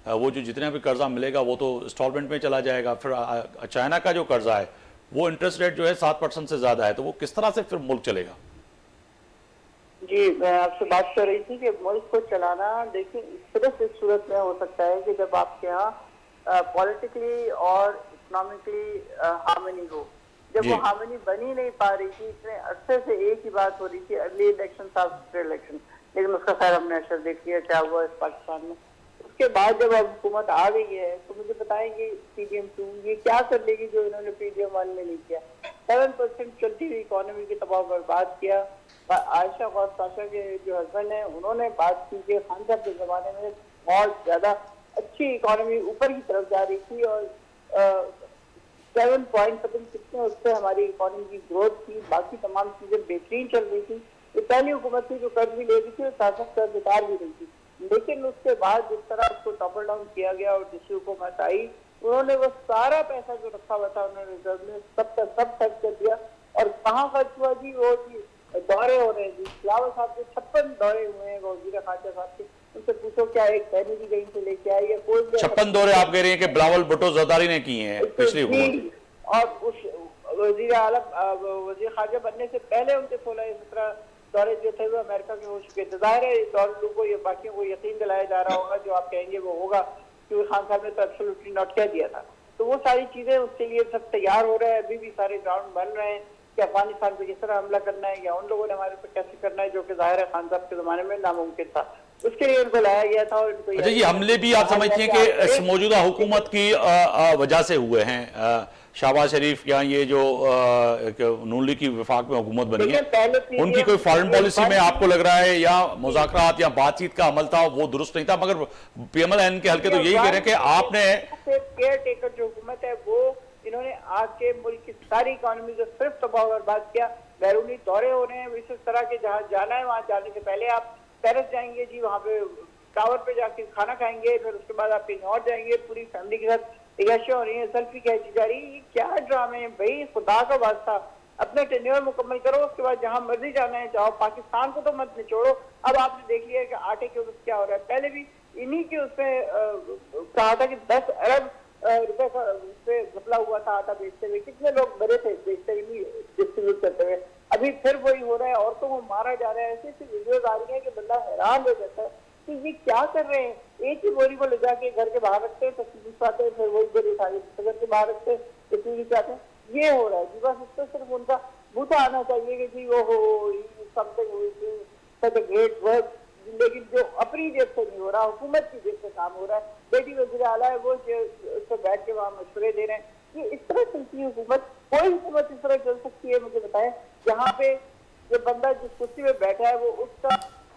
वो जो जितने भी कर्जा मिलेगा वो तो इंस्टॉलमेंट में चला जाएगा। फिर चाइना का जो कर्जा है वो इंटरेस्ट रेट जो है 7% से ज़्यादा है, तो वो किस तरह से फिर मुल्क चलेगा? जी, मैं आपसे बात कर रही थी कि मुल्क को चलाना, देखिए सिर्फ इस सूरत में हो सकता है कि जब आपके यहाँ पॉलिटिकली और इकोनॉमिकली हार्मनी हो। जब वो हार्मनी बनी नहीं पा रही थी, इतने अरसे से एक ही बात हो रही थी, अर्ली इलेक्शन आफ्टर इलेक्शन, लेकिन उसका खैर हमने असर देख लिया क्या हुआ इस पाकिस्तान में। उसके बाद जब अब हुकूमत आ गई है तो मुझे बताएंगे PDM 2 ये क्या कर लेगी जो इन्होंने PDM 1 में नहीं किया। 7% चलती हुई इकोनॉमी की तबाह बर्बाद किया। आयशा और साशा के जो हस्बैंड हैं उन्होंने बात की कि खान साहब के ज़माने में बहुत ज़्यादा अच्छी इकोनॉमी ऊपर की तरफ जा रही थी और 7 पॉइंट पता नहीं कितने उससे हमारी इकोनॉमी की ग्रोथ थी, बाकी तमाम चीज़ें बेहतरीन चल रही थी। ये पहली हुकूमत थी जो कर्ज भी ले रही थी और साथ साथ कर्ज उतार भी रही थी। लेकिन उसके बाद जिस तरह उसको टॉपर डाउन किया गया और दूसरी हुकूमत आई, उन्होंने वो सारा पैसा जो रखा हुआ था उन्होंने रिजर्व में सब खर्च कर दिया। और कहाँ खर्च हुआ जी? वो जी दौरे हो रहे हैं जी, बिलावल साहब के 56 दौरे हुए हैं वजीर खारजा साहब के। उनसे पूछो क्या एक सहनी भी कहीं से लेके आई या कोई 56 दौरे आप कह रहे हैं कि बिलावल भुट्टो जरदारी ने किए हैं पिछली हुकूमत। और उस वजीर खारजा बनने से पहले उनके 16-17 दौरे जो थे वो अमेरिका के हो चुके थे। जाहिर है इस दौरे को ये बाकियों को यकीन दिलाया जा रहा होगा, जो आप कहेंगे वो होगा, क्योंकि खान साहब ने तो एब्सोल्युटली नॉट कह दिया था। तो वो सारी चीजें उसके लिए सब तैयार हो रहे हैं, अभी भी सारे ग्राउंड बन रहे हैं कि अफगानिस्तान पे किस तरह हमला करना है या उन लोगों ने हमारे पे कैसे करना है, जो कि जाहिर है खान साहब के जमाने में नामुमकिन था। उसके लिए उनको लाया गया था। और अच्छा, ये हमले भी आप समझते हैं कि इस मौजूदा हुकूमत की वजह से हुए हैं? शहबाज शरीफ या ये जो नून लीग की वफाक में हुकूमत बनी है, उनकी कोई फॉरेन पॉलिसी में आपको लग रहा है या मुज़ाकरात या बातचीत का अमल था वो दुरुस्त नहीं था? मगर PMLN के हल्के तो यही कह रहे हैं कि आपने केयर टेकर जो हुकूमत है वो इन्होंने आके मुल्क की सारी इकोनॉमी को सिर्फ तबाह बर्बाद किया। बैरूनी दौरे हो रहे हैं इस तरह के, जहाँ जाना है वहाँ जाने से पहले आप पेरिस जाएंगे जी, वहाँ पे टावर पे जाके खाना खाएंगे, फिर उसके बाद आप कहीं और जाएंगे, पूरी फैमिली के साथ हो रही है, सेल्फी खींची जा रही है। ये क्या ड्रामे है भाई? खुदा का वास्ता अपना टेन्योर मुकम्मल करो, उसके बाद जहां मर्जी जाना है जाओ, पाकिस्तान को तो मत निचोड़ो। अब आपने देख लिया कि आटे के ऊपर क्या हो रहा है। पहले भी इन्हीं के उसमें कहा था कि 10 अरब रुपए का उससे घपला हुआ था आटा बेचते हुए। कितने लोग मरे थे बेचते हुए, डिस्ट्रीब्यूट करते हुए। अभी फिर वही हो रहा है, औरतों को मारा जा रहा है। ऐसी ऐसी वीडियोज आ रही है कि बंदा हैरान हो जाता है कि ये क्या कर रहे हैं। एक ही बोरी को ले जाके घर के बाहर रखते हैं, तस्वीर पाते हैं, फिर वही बोरी उठा के घर के बाहर रखते हैं, तस्वीर चाहते हैं। ये हो रहा है जी। बस उसको सिर्फ उनका बूता आना चाहिए कि जी वो something such a great work, लेकिन जो अपनी जेब से नहीं हो रहा, हुकूमत की जेब से काम हो रहा है। बेटी वज़ीर आला है, वो उससे बैठ के वहाँ मशवरे दे रहे हैं। ये इस तरह चलती है हुकूमत? कोई हुकूमत इस तरह चल सकती है? मुझे बताएं, जहाँ पे जो बंदा जिस कुर्सी में बैठा है वो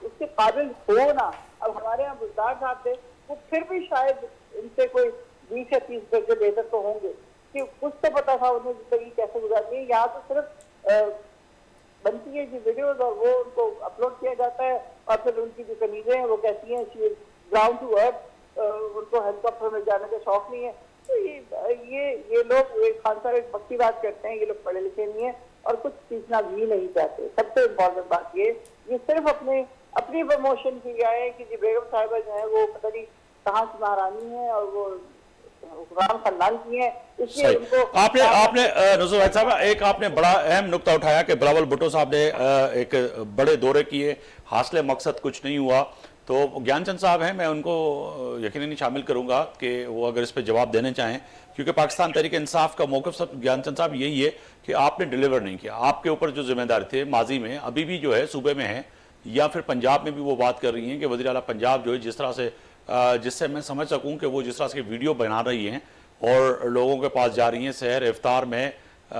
उसके काबिल हो ना। अब हमारे यहाँ बुजदार साहब थे, वो फिर भी शायद इनसे कोई 20 या 30 दर्जे बेहतर तो होंगे कि कुछ तो पता था उन्हें जिंदगी कैसे गुजारनी है। यहाँ तो सिर्फ बनती है जी वीडियोज और वो उनको अपलोड किया जाता है, और फिर उनकी जो कमीजें हैं वो कहती हैं ग्राउंड टू अर्थ, उनको हेलीकॉप्टर में जाने का शौक नहीं है। तो ये लोग खान साहब एक पक्की बात करते हैं, ये लोग पढ़े लिखे नहीं है और कुछ सीखना भी नहीं चाहते। सबसे इम्पोर्टेंट बात ये सिर्फ अपनी प्रमोशन की गया है कि जी बेगम साहिबा जो है वो पता नहीं कहाँ की महारानी है और वो हुक्मरान खानदान की है, इसलिए उनको आपने नुसरत भाई साहब एक आपने बड़ा अहम नुक्ता उठाया कि बिलावल भुट्टो साहब ने एक बड़े दौरे किए, हासिल मकसद कुछ नहीं हुआ। तो ज्ञानचंद साहब हैं, मैं उनको यकीनन शामिल करूंगा कि वो अगर इस पर जवाब देने चाहें, क्योंकि पाकिस्तान तहरीक इंसाफ का मौक़िफ़ सब ज्ञानचंद साहब यही है कि आपने डिलीवर नहीं किया। आपके ऊपर जो जिम्मेदार थे माजी में, अभी भी जो है सूबे में है या फिर पंजाब में भी वो बात कर रही हैं कि वज़ीर आला पंजाब जो है जिस तरह से जिससे मैं समझ सकूं कि वो जिस तरह से वीडियो बना रही हैं और लोगों के पास जा रही हैं सहर इफ्तार में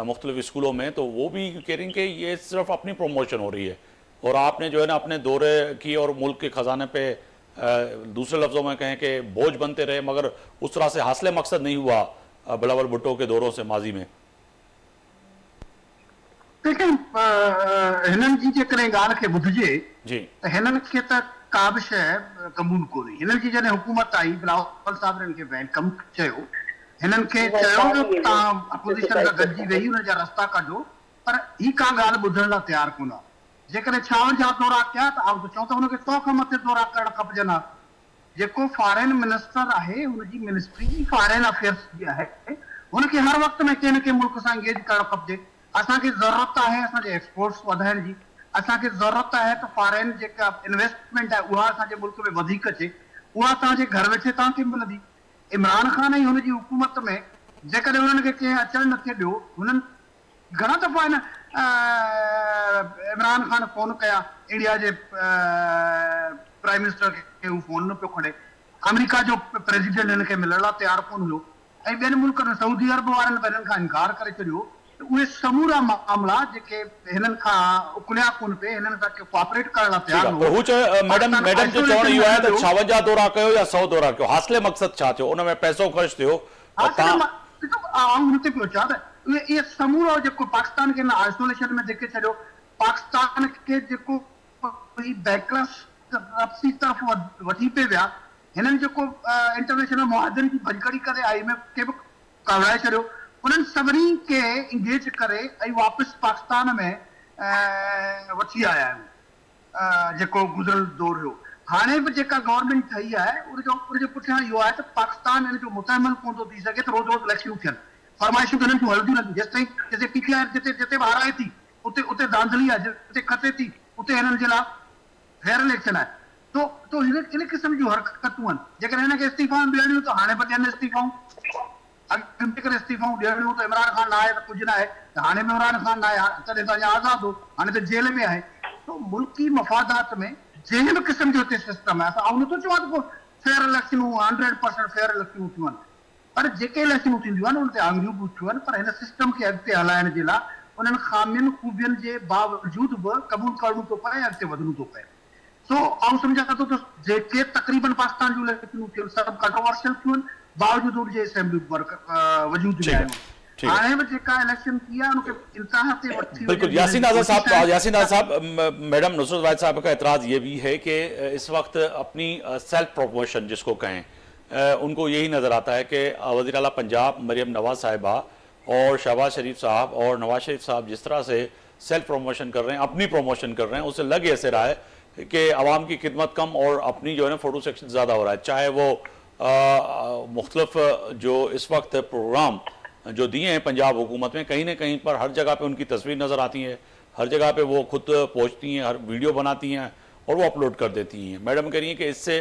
मुख्तलिफ स्कूलों में, तो वो भी कह रही हैं कि ये सिर्फ अपनी प्रमोशन हो रही है और आपने जो है ना अपने दौरे की और मुल्क के ख़जाने पे दूसरे लफ्ज़ों में कहें कि बोझ बनते रहे, मगर उस तरह से हासिल मकसद नहीं हुआ बिलावल भुट्टो के दौरों से माजी में। देखें, हिननि जी जेकॾहिं ॻाल्हि खे ॿुधिजे जी त हिननि खे त का बि शइ क़बूल कोन्हे। हिननि जी जॾहिं हुकूमत आई, बिलावल साहब हिननि खे वेलकम चयो, हिननि खे चयो त तव्हां अपोज़िशन खां गॾिजी वेही हुन जा रस्ता कढो, पर ही का ॻाल्हि ॿुधण लाइ तयारु कोन आहे। जेकॾहिं 56 दौरा कया त आउं चऊं त हुनखे 100 खां मथे दौरा करणु खपजनि हा। जेको फॉरेन मिनिस्टर आहे, हुनजी मिनिस्ट्री फॉरेन अफेयर्स जी आहे, हुनखे हर वक़्त में कंहिं न कंहिं मुल्क सां इंगेज करणु खपजे। असांखे ज़रूरत आहे असांजे एक्सपोर्ट्स वधाइण जी, असांखे ज़रूरत आहे त फॉरेन जेका इन्वेस्टमेंट आहे उहा असांजे मुल्क में वधीक अचे, उहा तव्हांजे घर वेठे तव्हांखे मिलंदी। इमरान खान ऐं हुनजी हुकूमत में जेकॾहिं हुननि खे कंहिं अचणु नथे ॾियो, हुननि घणा दफ़ा हिन इमरान खान फोन कया, इंडिया जे प्राइम मिनिस्टर खे हू फोन न पियो खणे, अमेरिका जो प्रेसिडेंट हिन खे मिलण लाइ तयारु कोन हुयो, ऐं ॿियनि मुल्कनि सऊदी अरब वारनि हिननि खां इनकार करे छॾियो उहे समूरा मामला जेके हिननि खां उकलिया कुन पे हिननि सां कोऑपरेट करण लाइ तयार पर हू चयो मैडम जो चवण इहो आहे त 56 दौरा कयो या 100 दौरा कयो, हासिले मक़सद छा थियो, उन में पैसो ख़र्च थियो हुन ते पियो चवां त इहे समूरो जेको पाकिस्तान खे आइसोलेशन में जेके छॾियो, पाकिस्तान खे जेको बैकलैश तरफ़ वठी पे विया, हिननि जेको इंटरनेशनल मुआहदनि जी भॼकड़ी करे IMF खे बि कावड़ाए छॾियो, उन्हनि सभिनी खे इंगेज करे ऐं वापसि पाकिस्तान में वठी आया आहिनि जेको गुज़िरियल दौर हुयो। हाणे बि जेका गवर्नमेंट ठही आहे उनजे पुठियां इहो आहे त पाकिस्तान हिन जो मुतहमल कोन थो थी सघे त रोज़ रोज़ इलेक्शनूं थियनि, फरमाइशूं हिननि जूं हलंदियूं रहंदियूं जेसिताईं जिते PTI जिते बि हाराए थी उते धांधली आहे, जिते खटे थी उते हिननि जे लाइ फेयर इलेक्शन आहे। तो इन क़िस्म जूं हरकतूं आहिनि। जेकॾहिं हिनखे इस्तीफ़ाऊं ॾियणियूं त हाणे बि ॾियनि इस्तीफ़ाऊं, अॻिते करे इस्तीफ़ाऊं ॾियणियूं त इमरान ख़ान न आहे त कुझु न आहे, त हाणे बि इमरान ख़ान न आहे, तॾहिं त अञा आज़ादु हो, हाणे त जेल में आहे। तो मुल्की मफ़ादात में जंहिं बि क़िस्म जो हिते सिस्टम आहे, असां नथो चवां त को फेयर इलेक्शनूं 100% फेयर इलेक्शनूं थियूं आहिनि, पर जेके इलेक्शनूं थींदियूं आहिनि उन ते आङुरियूं बि थियूं आहिनि, पर हिन सिस्टम खे अॻिते हलाइण जे लाइ उन्हनि ख़ामियुनि खूबियुनि जे बावजूद बि क़बूल करणो थो पए, अॻिते वधणो थो पए। सो आउं सम्झां थो त जेके तक़रीबन पाकिस्तान जूं इलेक्शनूं थियूं सभु कंट्रोवर्शियल थियूं आहिनि, बावजूद उनजे असेंबली वजूद में आहियूं। हाणे बि जेका इलेक्शन थी आहे उनखे इंतहा ते वठी बिल्कुल। यासीन आज़ाद साहब, मैडम नुसरत वाहिद साहब का एतराज़ ये भी है कि इस वक्त अपनी सेल्फ प्रमोशन जिसको कहें, उनको यही नज़र आता है कि वज़ीर आला पंजाब मरियम नवाज साहिबा और शहबाज शरीफ साहब और नवाज शरीफ साहब जिस तरह से सेल्फ प्रमोशन कर रहे हैं, अपनी प्रमोशन कर रहे हैं, उससे लग ऐसे रहा है कि आवाम की खिदमत कम और अपनी जो है ना फोटो सेक्शन ज़्यादा हो रहा है। चाहे वो मुख्तलिफ जो इस वक्त प्रोग्राम जो दिए हैं पंजाब हुकूमत में, कहीं ना कहीं पर हर जगह पे उनकी तस्वीर नज़र आती है, हर जगह पे वो खुद पहुँचती हैं, हर वीडियो बनाती हैं और वो अपलोड कर देती हैं। मैडम कह रही हैं कि इससे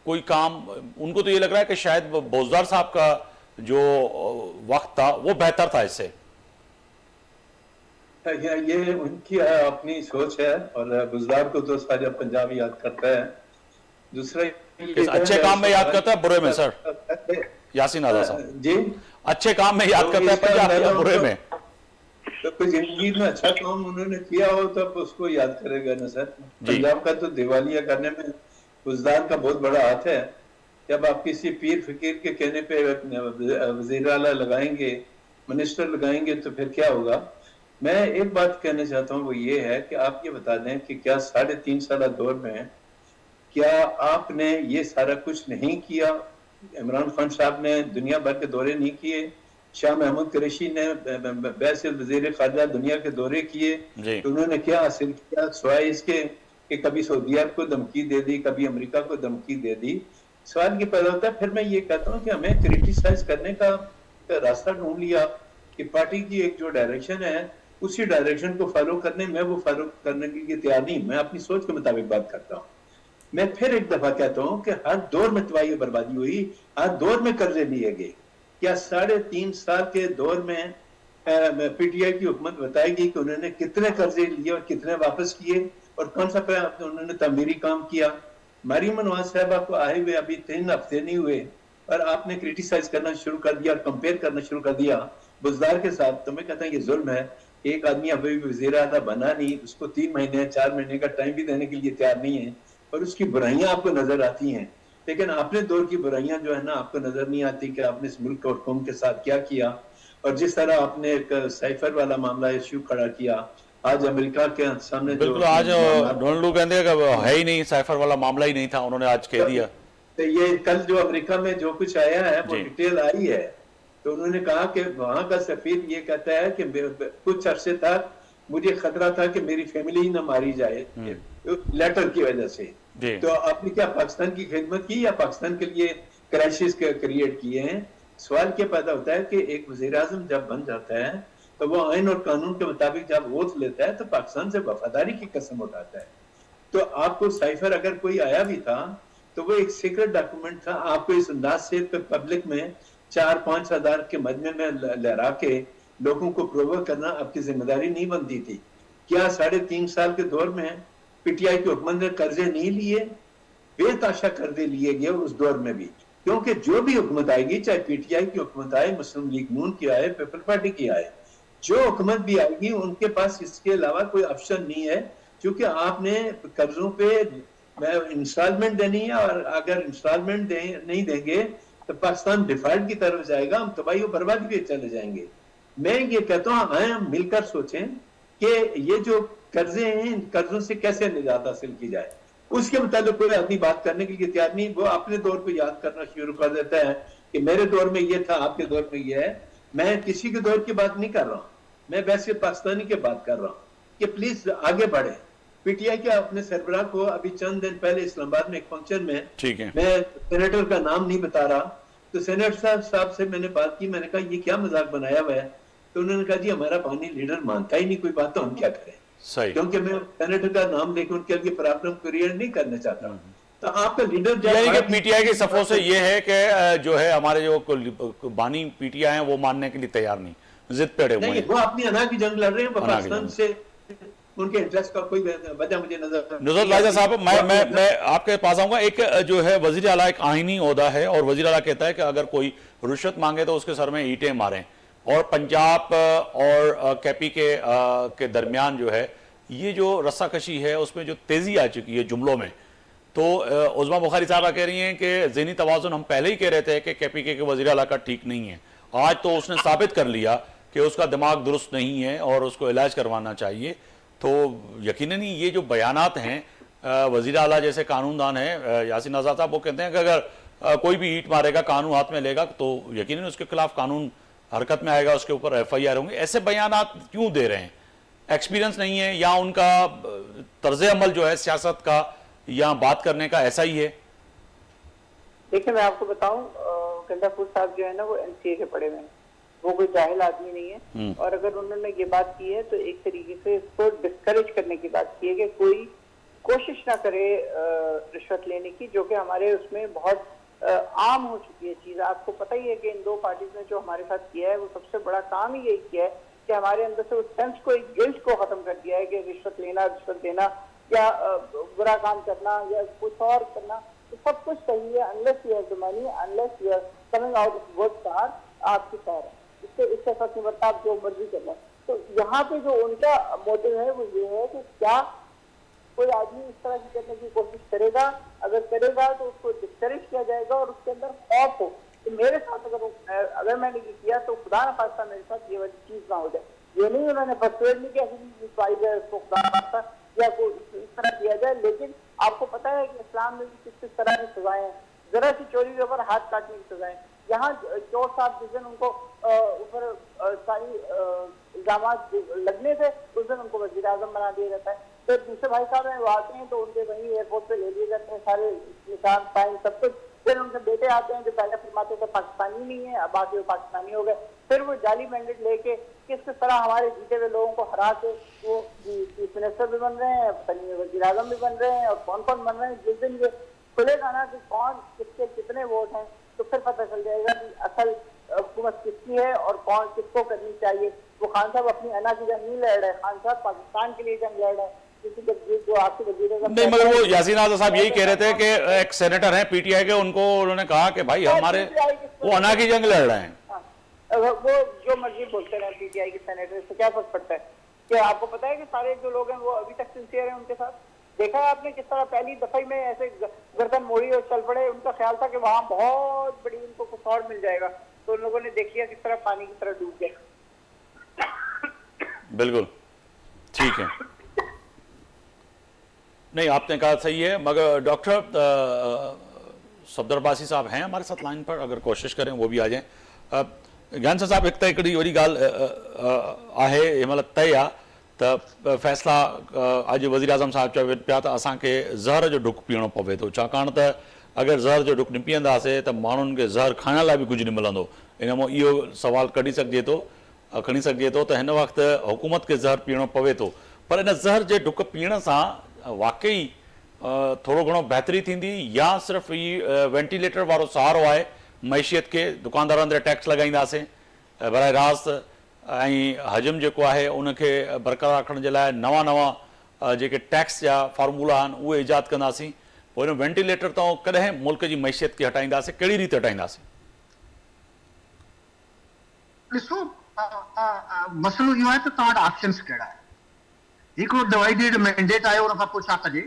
कोई काम, उनको तो ये लग रहा है कि शायद बोजदार साहब का जो वक्त था वो बेहतर था इससे। ये उनकी अपनी सोच है और बुज़दार को तो सारा पंजाब याद करता है। दूसरा अच्छे काम में याद करता है, बुरे में सर? यासीन आज़ाद साहब जी, अच्छे काम में याद करता है पंजाब या बुरे में? तो कोई जिंदगी में अच्छा काम उन्होंने किया हो तब उसको याद करेगा ना सर। पंजाब का तो दिवालिया करने में बुज़दार का बहुत बड़ा हाथ है। जब आप किसी पीर फकीर के कहने पे वज़ीर आला लगाएंगे, मिनिस्टर लगाएंगे, तो फिर क्या होगा। मैं एक बात कहना चाहता हूँ, वो ये है कि आप ये बता दें कि क्या 3.5 साल दौर में क्या आपने ये सारा कुछ नहीं किया? इमरान खान साहब ने दुनिया भर के दौरे नहीं किए, शाह महमूद कुरैशी ने बैसिल वज़ीर ख़ारजा दुनिया के दौरे किए, तो उन्होंने क्या हासिल किया सिवाय इसके कि कभी सऊदी अरब को धमकी दे दी, कभी अमेरिका को धमकी दे दी। सवाल ये पैदा होता है, फिर मैं ये कहता हूँ कि हमें क्रिटिसाइज करने का रास्ता ढूंढ लिया कि पार्टी की एक जो डायरेक्शन है उसी डायरेक्शन को फॉलो करने में, वो फॉलो करने के लिए तैयार नहीं। मैं अपनी सोच के मुताबिक बात करता हूँ। मैं फिर एक दफा कहता हूँ कि हर दौर में तबाही बर्बादी हुई, हर दौर में कर्जे लिए गए। क्या 3.5 साल के दौर में PTI की हुकूमत बताएगी कि उन्होंने कितने कर्जे लिए और कितने वापस किए और कौन सा उन्होंने तमीरी काम किया? मरियम नवाज साहिबा को आए हुए अभी 3 हफ्ते नहीं हुए और आपने क्रिटिसाइज करना शुरू कर दिया, कंपेयर करना शुरू कर दिया बुज़दार के साथ। तो मैं कहता हूँ ये जुल्म है। एक आदमी अभी वज़ीर आला बना नहीं, उसको 3 महीने 4 महीने का टाइम भी देने के लिए तैयार नहीं है और उसकी बुराइयां आपको नजर आती हैं। लेकिन अपने दौर की बुराइयां जो है ना आपको नजर नहीं आती कि आपने इस मुल्क और कौम के साथ क्या किया। और जिस तरह आपने एक साइफर वाला मामला इश्यू खड़ा किया, आज अमेरिका के सामने बिल्कुल, आज डोनाल्ड ट्रंप कहते हैं कि है ही नहीं, साइफर वाला मामला ही नहीं था, उन्होंने आज कह दिया। तो ये कल जो अमेरिका में जो कुछ आया है वो डिटेल आई है। तो उन्होंने कहा कि वहां का सफीर ये कहता है कि कुछ अरसे तक मुझे खतरा था कि मेरी फैमिली ही ना मारी जाए लेटर की वजह से। तो आपने क्या पाकिस्तान की खिदमत की या पाकिस्तान के लिए क्राइसिस क्रिएट किए हैं? सवाल क्या पैदा होता है कि एक वज़ीर आज़म जब बन जाता है तो वो आइन और कानून के मुताबिक जब वोट लेता है तो पाकिस्तान से वफादारी की कसम उठाता है। तो आपको साइफर अगर कोई आया भी था तो वो एक सीक्रेट डॉक्यूमेंट था। आपको इस अंदाज से पब्लिक में 4-5 हज़ार के मजमे में लहरा के लोगों को प्रोवोक करना आपकी जिम्मेदारी नहीं बनती थी क्या? 3.5 साल के दौर में PTI की हुकूमत ने कर्जे नहीं लिए, बेताशा कर्जे लिए गए उस दौर में भी। क्योंकि जो भी हुकूमत आएगी, चाहे PTI की हुकूमत आए, मुस्लिम लीग नून की आए, पीपल पार्टी की आए, जो हुकूमत भी आएगी उनके पास इसके अलावा कोई ऑप्शन नहीं है, क्योंकि आपने कर्जों पे इंस्टॉलमेंट देनी है, और अगर इंस्टॉलमेंट नहीं देंगे तो पाकिस्तान डिफॉल्ट की तरफ जाएगा, हम तबाही और बर्बादी पे चले जाएंगे। मैं ये कहता हूँ आए हम मिलकर सोचें कि ये जो कर्जे हैं, इन कर्जों से कैसे निजात हासिल की जाए। उसके मुताबिक कोई आदमी बात करने के लिए तैयार नहीं, वो अपने दौर को याद करना शुरू कर देता है कि मेरे दौर में ये था, आपके दौर में ये है। मैं किसी के दौर की बात नहीं कर रहा हूँ, मैं वैसे पाकिस्तानी की बात कर रहा हूँ कि प्लीज आगे बढ़े। पीटीआई के अपने सरबराह को अभी चंद दिन पहले इस्लामाबाद में एक फंक्शन में, ठीक है, मैं सेनेटर का नाम नहीं बता रहा, तो सेनेटर साहब से मैंने बात की, मैंने कहा ये क्या मजाक बनाया हुआ है, तो उन्होंने कहा जी हमारा पानी लीडर मानता ही नहीं कोई बात, तो हम क्या करें। सही, क्योंकि मैं सेनेटर का नाम लेकर उनके लिए प्रॉब्लम क्रिएट नहीं करना चाहता। तो आपका लीडर यानी कि पीटीआई के सफों से ये है कि जो है हमारे जो बानी पीटीआई हैं वो मानने के लिए तैयार नहीं, जिद पे अड़े हुए नहीं, हैं। वो अपनी अना की जंग लड़ रहे हैं, वो अना की पाकिस्तान जंग। से उनके इंटरेस्ट का कोई वजह मुझे नजर नुसरत लाजा साहब, मैं आपके पास आऊंगा। एक जो है वजीर आला एक आईनी ओहदा है, और वजीर आला कहता है कि अगर कोई रुश्वत मांगे तो उसके सर में ईंटें मारें, और पंजाब और केपी के दरमियान जो है ये जो रस्साकशी है उसमें जो तेजी आ चुकी है जुमलों में, तो उज़मा बुखारी साहबा कह रही हैं कि ज़हनी तवाज़ुन हम पहले ही कह रहे थे कि केपी के वज़ीर आला का ठीक नहीं है, आज तो उसने साबित कर लिया कि उसका दिमाग दुरुस्त नहीं है और उसको इलाज करवाना चाहिए। तो यकीनन ही ये जो बयानात हैं वज़ीर आला जैसे कानूनदान है यासीन आज़ाद साहब, वो कहते हैं कि अगर कोई भी ईंट मारेगा, कानून हाथ में लेगा, तो यकीनन उसके खिलाफ कानून हरकत में आएगा, उसके ऊपर FIR होंगे। ऐसे बयानात क्यों दे रहे हैं? एक्सपीरियंस नहीं है या उनका तर्ज अमल जो है सियासत का या बात करने का ऐसा ही है? देखिए मैं आपको बताऊं, गंडापुर साहब जो है ना वो NCA के पढ़े हुए हैं, वो कोई जाहिल आदमी नहीं है। और अगर उन्होंने ये बात की है तो एक तरीके से इसको डिस्करेज करने की बात की है कि कोई कोशिश ना करे रिश्वत लेने की, जो कि हमारे उसमें बहुत आम हो चुकी है चीज। आपको पता ही है कि इन दो पार्टीज ने जो हमारे साथ किया है वो सबसे बड़ा काम ही यही किया है कि हमारे अंदर से उस सेंस को, एक गिल्ट को खत्म कर दिया है कि रिश्वत लेना, रिश्वत देना या बुरा काम करना या कुछ और करना, तो सब कुछ सही है unless you have the money, unless you are coming out of good car, आपकी कार है, इससे फर्क नहीं पड़ता, आप जो मर्जी करना। तो यहाँ पे जो उनका मोटिव है वो ये है कि क्या कोई आदमी इस तरह की करने की कोशिश करेगा, अगर करेगा तो उसको डिस्करेज किया जाएगा और उसके अंदर खौफ हो कि मेरे साथ अगर मैंने ये किया तो खुदा न खास्ता मेरे साथ ये वाली चीज ना हो जाए। ये नहीं उन्होंने परसुएड नहीं किया कि उसको खुदा न खास्ता या कोई इस तरह किया जाए, लेकिन आपको पता है कि इस्लाम में भी किस तरह की सजाएं हैं, जरा सी चोरी के ऊपर हाथ काटने की सजाएं। यहाँ चोर साहब जिस दिन उनको ऊपर सारी इल्जाम लगने थे उस दिन उनको वजीर आजम बना दिया जाता है। तो दूसरे भाई साहब हैं वो आते हैं तो उनके वहीं एयरपोर्ट पे ले लिए जाते हैं सारे निशान साइन सब कुछ। फिर उनके बेटे आते हैं जो पहले फरमाते थे पाकिस्तानी नहीं है, अब आके वो पाकिस्तानी हो गए। फिर वो जाली मैंडेट लेके किस तरह हमारे जीते हुए लोगों को हरा के वो चीफ मिनिस्टर भी बन रहे हैं, वजीर आजम भी बन रहे हैं, और कौन कौन बन रहे हैं। जिस दिन ये खुलेगा ना कि कौन किसके कितने वोट हैं तो फिर पता चल जाएगा कि असल हुकूमत किसकी है और कौन किसको करनी चाहिए। वो खान साहब अपनी अना की जंग नहीं लड़ रहे, खान साहब पाकिस्तान के लिए जंग लड़ रहे हैं। नहीं, मगर वो यासीन आज़ाद साहब यही कह रहे थे कि एक सेनेटर हैं पीटीआई के, उन्होंने कहा कि भाई हमारे वो अना की जंग लड़ रहे हैं। वो जो मर्जी बोलते रहे पीटीआई के सेनेटर से क्या फर्क पड़ता है? कि आपको पता है कि सारे जो लोग हैं वो अभी तक सिंसियर हैं उनके साथ। देखा है आपने किस तरह पहली दफा में ऐसे गर्दन मोड़ी और चल पड़े। उनका ख्याल था कि वहां बहुत बड़ी उनको कुछ और मिल जाएगा, तो उन लोगों ने देख लिया किस तरह पानी की तरह डूब गया। बिल्कुल ठीक है, नहीं आपने कहा सही है। मगर डॉक्टर सफदर अब्बासी साहब हैं हमारे साथ लाइन पर, अगर कोशिश करें वो भी आ जाएं। ज्ञान साहब एक तो हिकिड़ी वॾी ॻाल्हि आहे, हिनमहिल तय आहे त फ़ैसिला अॼु वज़ीर आज़म साहिब चयो पिया त असांखे ज़हर जो डुक पीअणो पवे थो, छाकाणि त अगरि ज़हर जो डुक न पीअंदासीं त माण्हुनि खे ज़हर खाइण लाइ बि कुझु न मिलंदो। इन मां इहो सवाल खणी सघिजे थो त हिन वक़्तु हुकूमत खे ज़हर पीअणो पवे थो, पर इन ज़हर जे डुक पीअण सां वाकई थोरो घणो बहितरी थींदी या सिर्फ़ु ई वेंटिलेटर वारो सहारो आहे मैशियत खे? दुकानदारनि ते टैक्स लॻाईंदासीं बराए रास्त, ऐं हजम जेको आहे उनखे बरक़रार रखण जे लाइ नवां नवां जेके टैक्स जा फार्मूला आहिनि उहे ईजाद कंदासीं, पोइ हिन वेंटिलेटर तां कॾहिं मुल्क जी मैशियत खे हटाईंदासीं, कहिड़ी रीति हटाईंदासीं? ॾिसो मसलो इहो आहे त तव्हां ऑप्शन्स कहिड़ा आहिनि। हिकिड़ो डिवाइडेड मैंडेट आयो, उन खां पोइ छा कजे?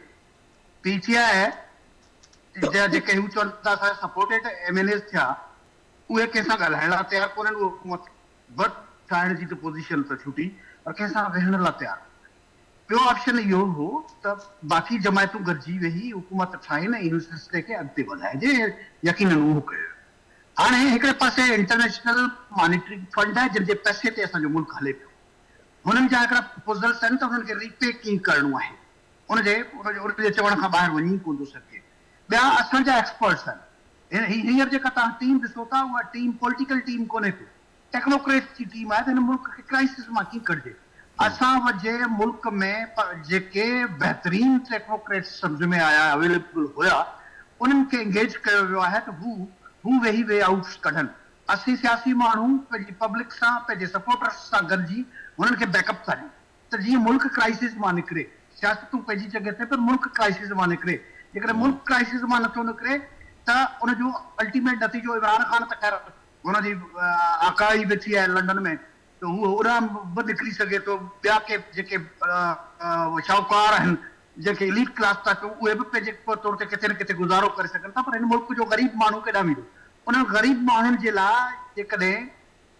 पीटीआई जा जेके हू चवनि था असां सपोर्टेड एमएलएस थिया, उहे कंहिंसां ॻाल्हाइण लाइ तयारु कोन्हनि, उहे हुकूमत वटि ठाहिण जी त पोज़ीशन त छुटी, पर कंहिंसां वेहण लाइ तयारु। ॿियो ऑप्शन इहो हो त बाक़ी जमायतूं गॾिजी वेही हुकूमत ठाहिनि ऐं इन सिलसिले खे अॻिते वधाइजे, यकीनन उहो कयो। हाणे हिकिड़े पासे इंटरनेशनल मॉनिटरी फंड आहे जंहिंजे पैसे ते असांजो मुल्क हले पियो। हुननि जा हिकिड़ा प्रपोज़ल्स आहिनि त हुननि खे रीपे कीअं करणो आहे, उनजे चवण खां ॿाहिरि वञी कोन थो सघे। ॿिया असांजा एक्सपर्ट्स आहिनि। हींअर जेका तव्हां टीम ॾिसो था, उहा टीम पॉलिटिकल टीम कोन्हे को, टेक्नोक्रेट्स जी टीम आहे त हिन मुल्क खे क्राइसिस मां कीअं कढिजे। असां जे मुल्क में जेके बहितरीन टेक्नोक्रेट्स सम्झ में आया, अवेलेबल हुया, उन्हनि खे एंगेज कयो वियो आहे त हू वेही वे आउट्स कढनि। असीं सियासी माण्हू पंहिंजी पब्लिक सां, पंहिंजे सपोर्टर्स सां गॾिजी हुननि खे बैकअप करियूं त जीअं मुल्क क्राइसिस मां निकिरे। सियासतूं पंहिंजी जॻह ते, पर मुल्क क्राइसिस मां निकिरे। जेकॾहिं मुल्क क्राइसिस मां नथो निकिरे त उनजो अल्टीमेट नतीजो इमरान ख़ान त ख़ैर हुनजी आकाई वेठी आहे लंडन में, त हू होॾां बि निकिरी सघे थो। ॿिया के जेके शाहूकार आहिनि, जेके एलीट क्लास था कयूं, उहे बि पंहिंजे तौर ते किथे न किथे गुज़ारो करे सघनि था, पर हिन मुल्क जो ग़रीब माण्हू केॾांहुं वेंदो? उन्हनि ग़रीब माण्हुनि जे लाइ जेकॾहिं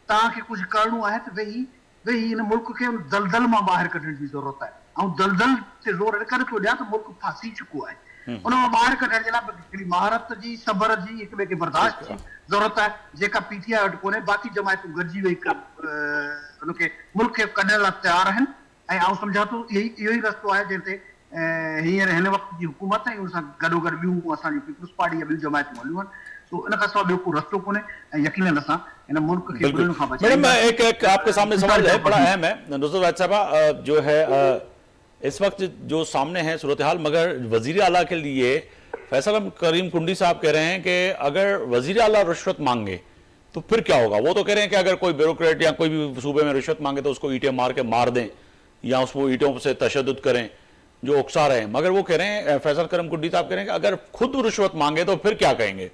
तव्हांखे कुझु करिणो आहे त वेही हिन मुल्क खे दलदल मां ॿाहिरि कढण जी ज़रूरत आहे। ऐं दलदल ते ज़ोर इन करे थो ॾियां त मुल्क फासी चुको आहे। उन मां ॿाहिरि कढण जे लाइ हिकिड़ी महारत जी, सबर जी, हिक ॿिए खे बर्दाश्त जी ज़रूरत आहे, जेका पीटीआई वटि कोन्हे। बाक़ी जमायतूं गॾिजी वेही हुनखे मुल्क खे कढण लाइ तयारु आहिनि। ऐं आउं सम्झां थो इहो ई रस्तो आहे जंहिं ते हींअर हिन वक़्त जी हुकूमत ऐं उन सां गॾोगॾु ॿियूं असांजी पीपुल्स पार्टी या ॿियूं जमायतूं हलियूं आहिनि। तो इन खां सवाइ ॿियो को रस्तो कोन्हे ऐं यकीनन असां इन मुल्क खे बुरियुनि खां मैडम, एक आपके सामने सवाल है, बड़ा अहम है। नुसरत वाहिद साहबा, जो है इस वक्त जो सामने है सूरत हाल, मगर वजीर आला के लिए फैसल करीम कुंडी साहब कह रहे हैं कि अगर वजीर आला रिश्वत मांगे तो फिर क्या होगा? वो तो कह रहे हैं कि अगर कोई ब्यूरोक्रेट या कोई भी सूबे में रिश्वत मांगे तो उसको ईंटें मार के मार दें या उसको ईंटों से तशद्दुद करें, जो उकसा रहे हैं। मगर वो कह रहे हैं, फैसल करीम कुंडी साहब कह रहे हैं कि अगर खुद रिश्वत मांगे तो फिर क्या कहेंगे?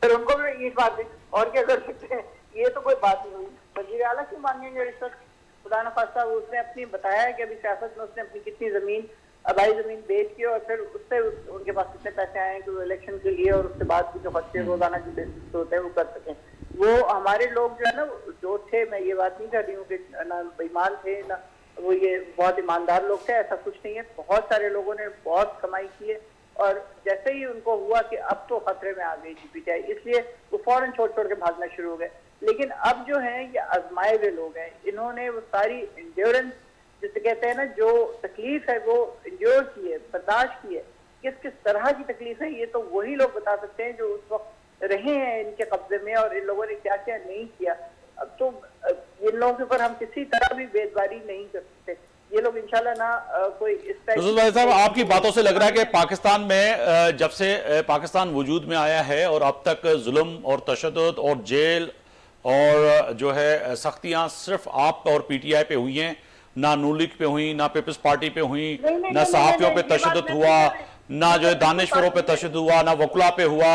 उनको भी इस बात और क्या कर सकते हैं? ये तो कोई बात नहीं हुई। वजीर आला क्यों मांगेंगे रिश्वत? खुदा न खास्ता उसने अपनी बताया है कि अभी सियासत में उसने अपनी कितनी जमीन, आबाई जमीन बेच के और फिर उससे उनके पास कितने पैसे आए कि वो इलेक्शन के लिए और उसके बाद की जो खर्चे रोजाना की बेसिस होते हैं वो कर सकें। वो हमारे लोग जो है ना, जो थे, मैं ये बात नहीं कर रही हूँ कि ना बेईमान थे ना वो, ये बहुत ईमानदार लोग थे, ऐसा कुछ नहीं है। बहुत सारे लोगों ने बहुत कमाई की है और जैसे ही उनको हुआ कि अब तो खतरे में आ गई पीटीआई, इसलिए वो फौरन छोड़ के भागना शुरू हो गए। लेकिन अब जो है ये आजमाए हुए लोग हैं, इन्होंने वो सारी इंड्योरेंस जिसे कहते हैं ना, जो तकलीफ है वो इंड्योर की है, बर्दाश्त की है। किस किस तरह की तकलीफ है ये तो वही लोग बता सकते हैं जो उस वक्त रहे हैं इनके कब्जे में और इन लोगों ने क्या क्या नहीं किया। अब तो इन लोगों के ऊपर हम किसी तरह भी बेदबारी नहीं कर सकते। ये लोग इंशाल्लाह ना कोई इस तरह। साहब, आपकी बातों से लग रहा है कि पाकिस्तान में जब से पाकिस्तान वजूद में आया है और अब तक जुल्म और तशद्दुद और जेल और जो है सख्तियां सिर्फ आप और पीटीआई पे हुई हैं, ना नून लीग पे हुई, ना पीपल्स पार्टी पे हुई, ना सहाफियों पे तशद्दुद हुआ, ना जो है दानिश्वरों पे तशद्दुद हुआ, ना वकला पे हुआ,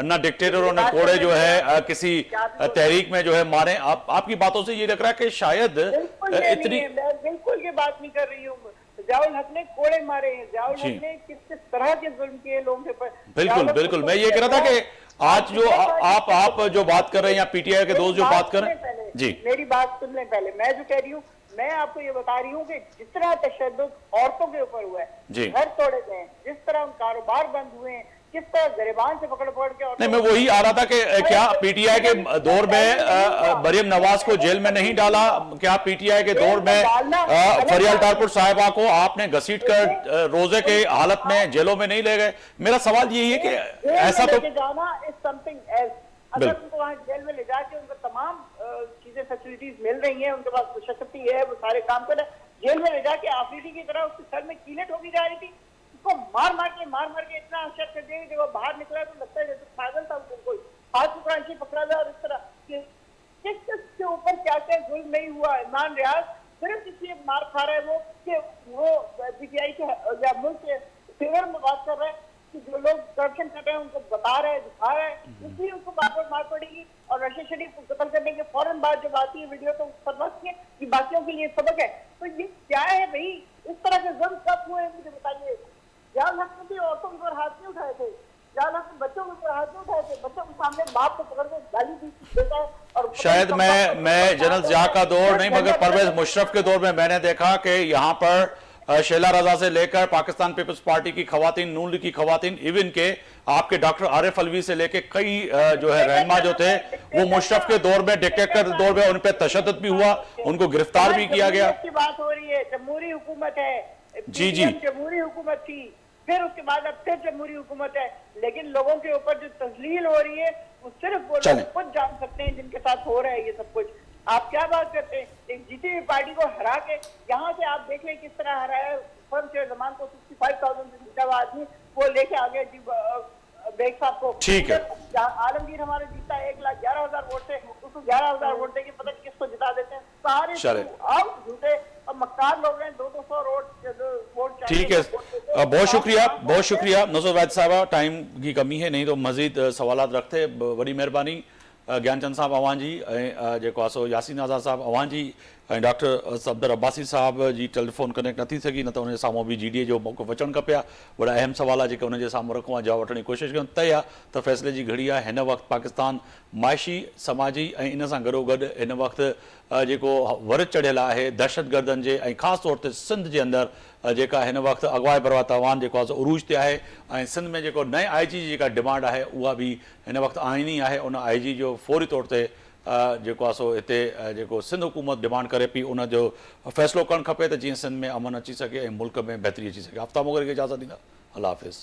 ना डिक्टेटरों ने कोड़े जो है किसी तहरीक में जो है मारे। आपकी बातों से ये लग रहा है कि शायद इतनी, बिल्कुल ये बात नहीं कर रही हूँ। ज़ियाउल हक ने कोड़े मारे हैं, ज़ियाउल हक ने किस किस तरह के जुल्म किए लोगों के ऊपर। बिल्कुल बिल्कुल, मैं ये कह रहा था कि आज जो आप जो बात कर रहे हैं या पीटीआई के दोस्त जो बात कर रहे हैं, जी मेरी बात सुन लें पहले। मैं जो कह रही हूँ, मैं आपको ये बता रही हूँ कि जितना तशद्दुद औरतों के ऊपर हुआ है, घर तोड़े गए हैं, जिस तरह कारोबार बंद हुए हैं, किस तरह गिरबान से पकड़ के। नहीं, मैं वही आ रहा था कि क्या पीटीआई के दौर में मरियम नवाज को जेल में नहीं डाला? क्या पीटीआई के दौर में फरियाल टारपुर साहिबा को आपने घसीट कर रोजे के हालत में जेलों में नहीं ले गए? मेरा सवाल यही है कि ऐसा तो जाना इज समथिंग एल्स। अगर उनको वहां जेल में ले जाके उनको तमाम चीजें फैसिलिटीज मिल रही हैं, उनके पास शक्ति है, वो सारे काम कर रहे हैं, जेल में ले जाके आफरीदी की तरह उसके सर में कीलें ठोकी जा रही थी, उसको मार मार के इतना असर कर दिया कि जब वो बाहर निकला तो लगता है जैसे पागल था। उनको कोई हाथ पकड़ा पकड़ा था और इस तरह किसके ऊपर क्या क्या जुल्म नहीं हुआ। इमरान रियाज सिर्फ इसलिए मार खा रहा है वो कि वो पीटीआई के या मुल्क के फेवर में बात कर रहा है। कि जो लोग करप्शन कर रहे हैं उनको बता रहे हैं, दिखा रहे हैं, इसलिए उनको बार बार मार पड़ेगी। और रशीद शरीफ को कत्ल करने के फौरन बाद जब आती है वीडियो तो फरमाती है कि बाकियों के लिए सबक है। तो ये क्या है भाई, इस तरह के जुल्म कब हुए मुझे बताइए। जाल हक में भी औरतों के ऊपर हाथ नहीं उठाए थे, जाल हक में बच्चों के ऊपर हाथ नहीं उठाए थे, बच्चों के सामने बाप को पकड़ के गाली दी देता है। और शायद मैं जनरल जिया का दौर नहीं मगर परवेज मुशर्रफ के दौर में मैंने देखा कि यहाँ पर शेला रजा से लेकर पाकिस्तान पीपल्स पार्टी की खवातीन, नून लीग की खवातीन, इवन के आपके डॉक्टर आरिफ अलवी से लेके कई जो है रहनुमा जो थे वो मुशर्रफ के दौर में, डिक्टेटर के दौर में उन पे तशद्दुद भी हुआ, उनको गिरफ्तार भी किया गया। की बात हो रही है, जमहूरी हुकूमत है, जी जी, जमहूरी हुकूमत थी, फिर उसके बाद अब फिर जमहूरी हुकूमत है, लेकिन लोगों के ऊपर जो तजलील हो रही है वो सिर्फ वो लोग खुद जान सकते हैं जिनके साथ हो रहा है ये सब कुछ। आप क्या बात करते हैं, एक जीती हुई पार्टी को हरा के यहाँ से आप देख लें किस तरह हराया है। फर्म शेर जमान को 65,000 से जीता हुआ आदमी वो लेके आ गए बेग साहब को। ठीक है, आलमगीर हमारे जीता 1,11,000 वोट से, उसको 11,000 वोट देके पता नहीं किसको जिता देते हैं। सारे आप झूठे और मक्कार लोग हैं, 200 वोट। ठीक है, बहुत शुक्रिया, बहुत शुक्रिया नुसरत वाहिद साहबा। टाइम की कमी है, नहीं तो मजीद सवालात रखते। बड़ी मेहरबानी ज्ञानचंद साहब अवां जी, जेको आहे सो यासीन आज़ाद साहब अवां जी, डॉक्टर सफदर अब्बासी साहब जी टेलीफोन कनेक्ट नथी सघी, न त उनजे साम्हूं बि GDA जो मौक़िफ़ अचणु खपे आ। वॾा अहम सवाल आहे जेके उनजे साम्हूं रखूं, जवाब वठण जी कोशिशि कयूं। तय आहे त फ़ैसिले जी घड़ी आहे। हिन वक़्तु पाकिस्तान माइशी, समाजी ऐं इन सां गॾोगॾु हिन वक़्तु जेको वरद चढ़ियल आहे दहशतगर्दनि जे, ऐं ख़ासि तौर ते सिंध जे अंदरि जेका हिन वक़्तु अगवाए बरवा तवान जेको आहे उरूज ते आहे, ऐं सिंध में जेको नए IG जी जेका डिमांड आहे उहा बि हिन वक़्तु आइनी आहे। उन IG जो फौरी तौर ते जेको आहे सो हिते जेको सिंध हुकूमत डिमांड करे पई उन जो फ़ैसिलो करणु खपे त जीअं सिंध में अमन अची सघे ऐं मुल्क में बहितरी अची सघे। आफ्ताब मोगरी खे इजाज़त ॾींदा, अल्लाह हाफ़िज़।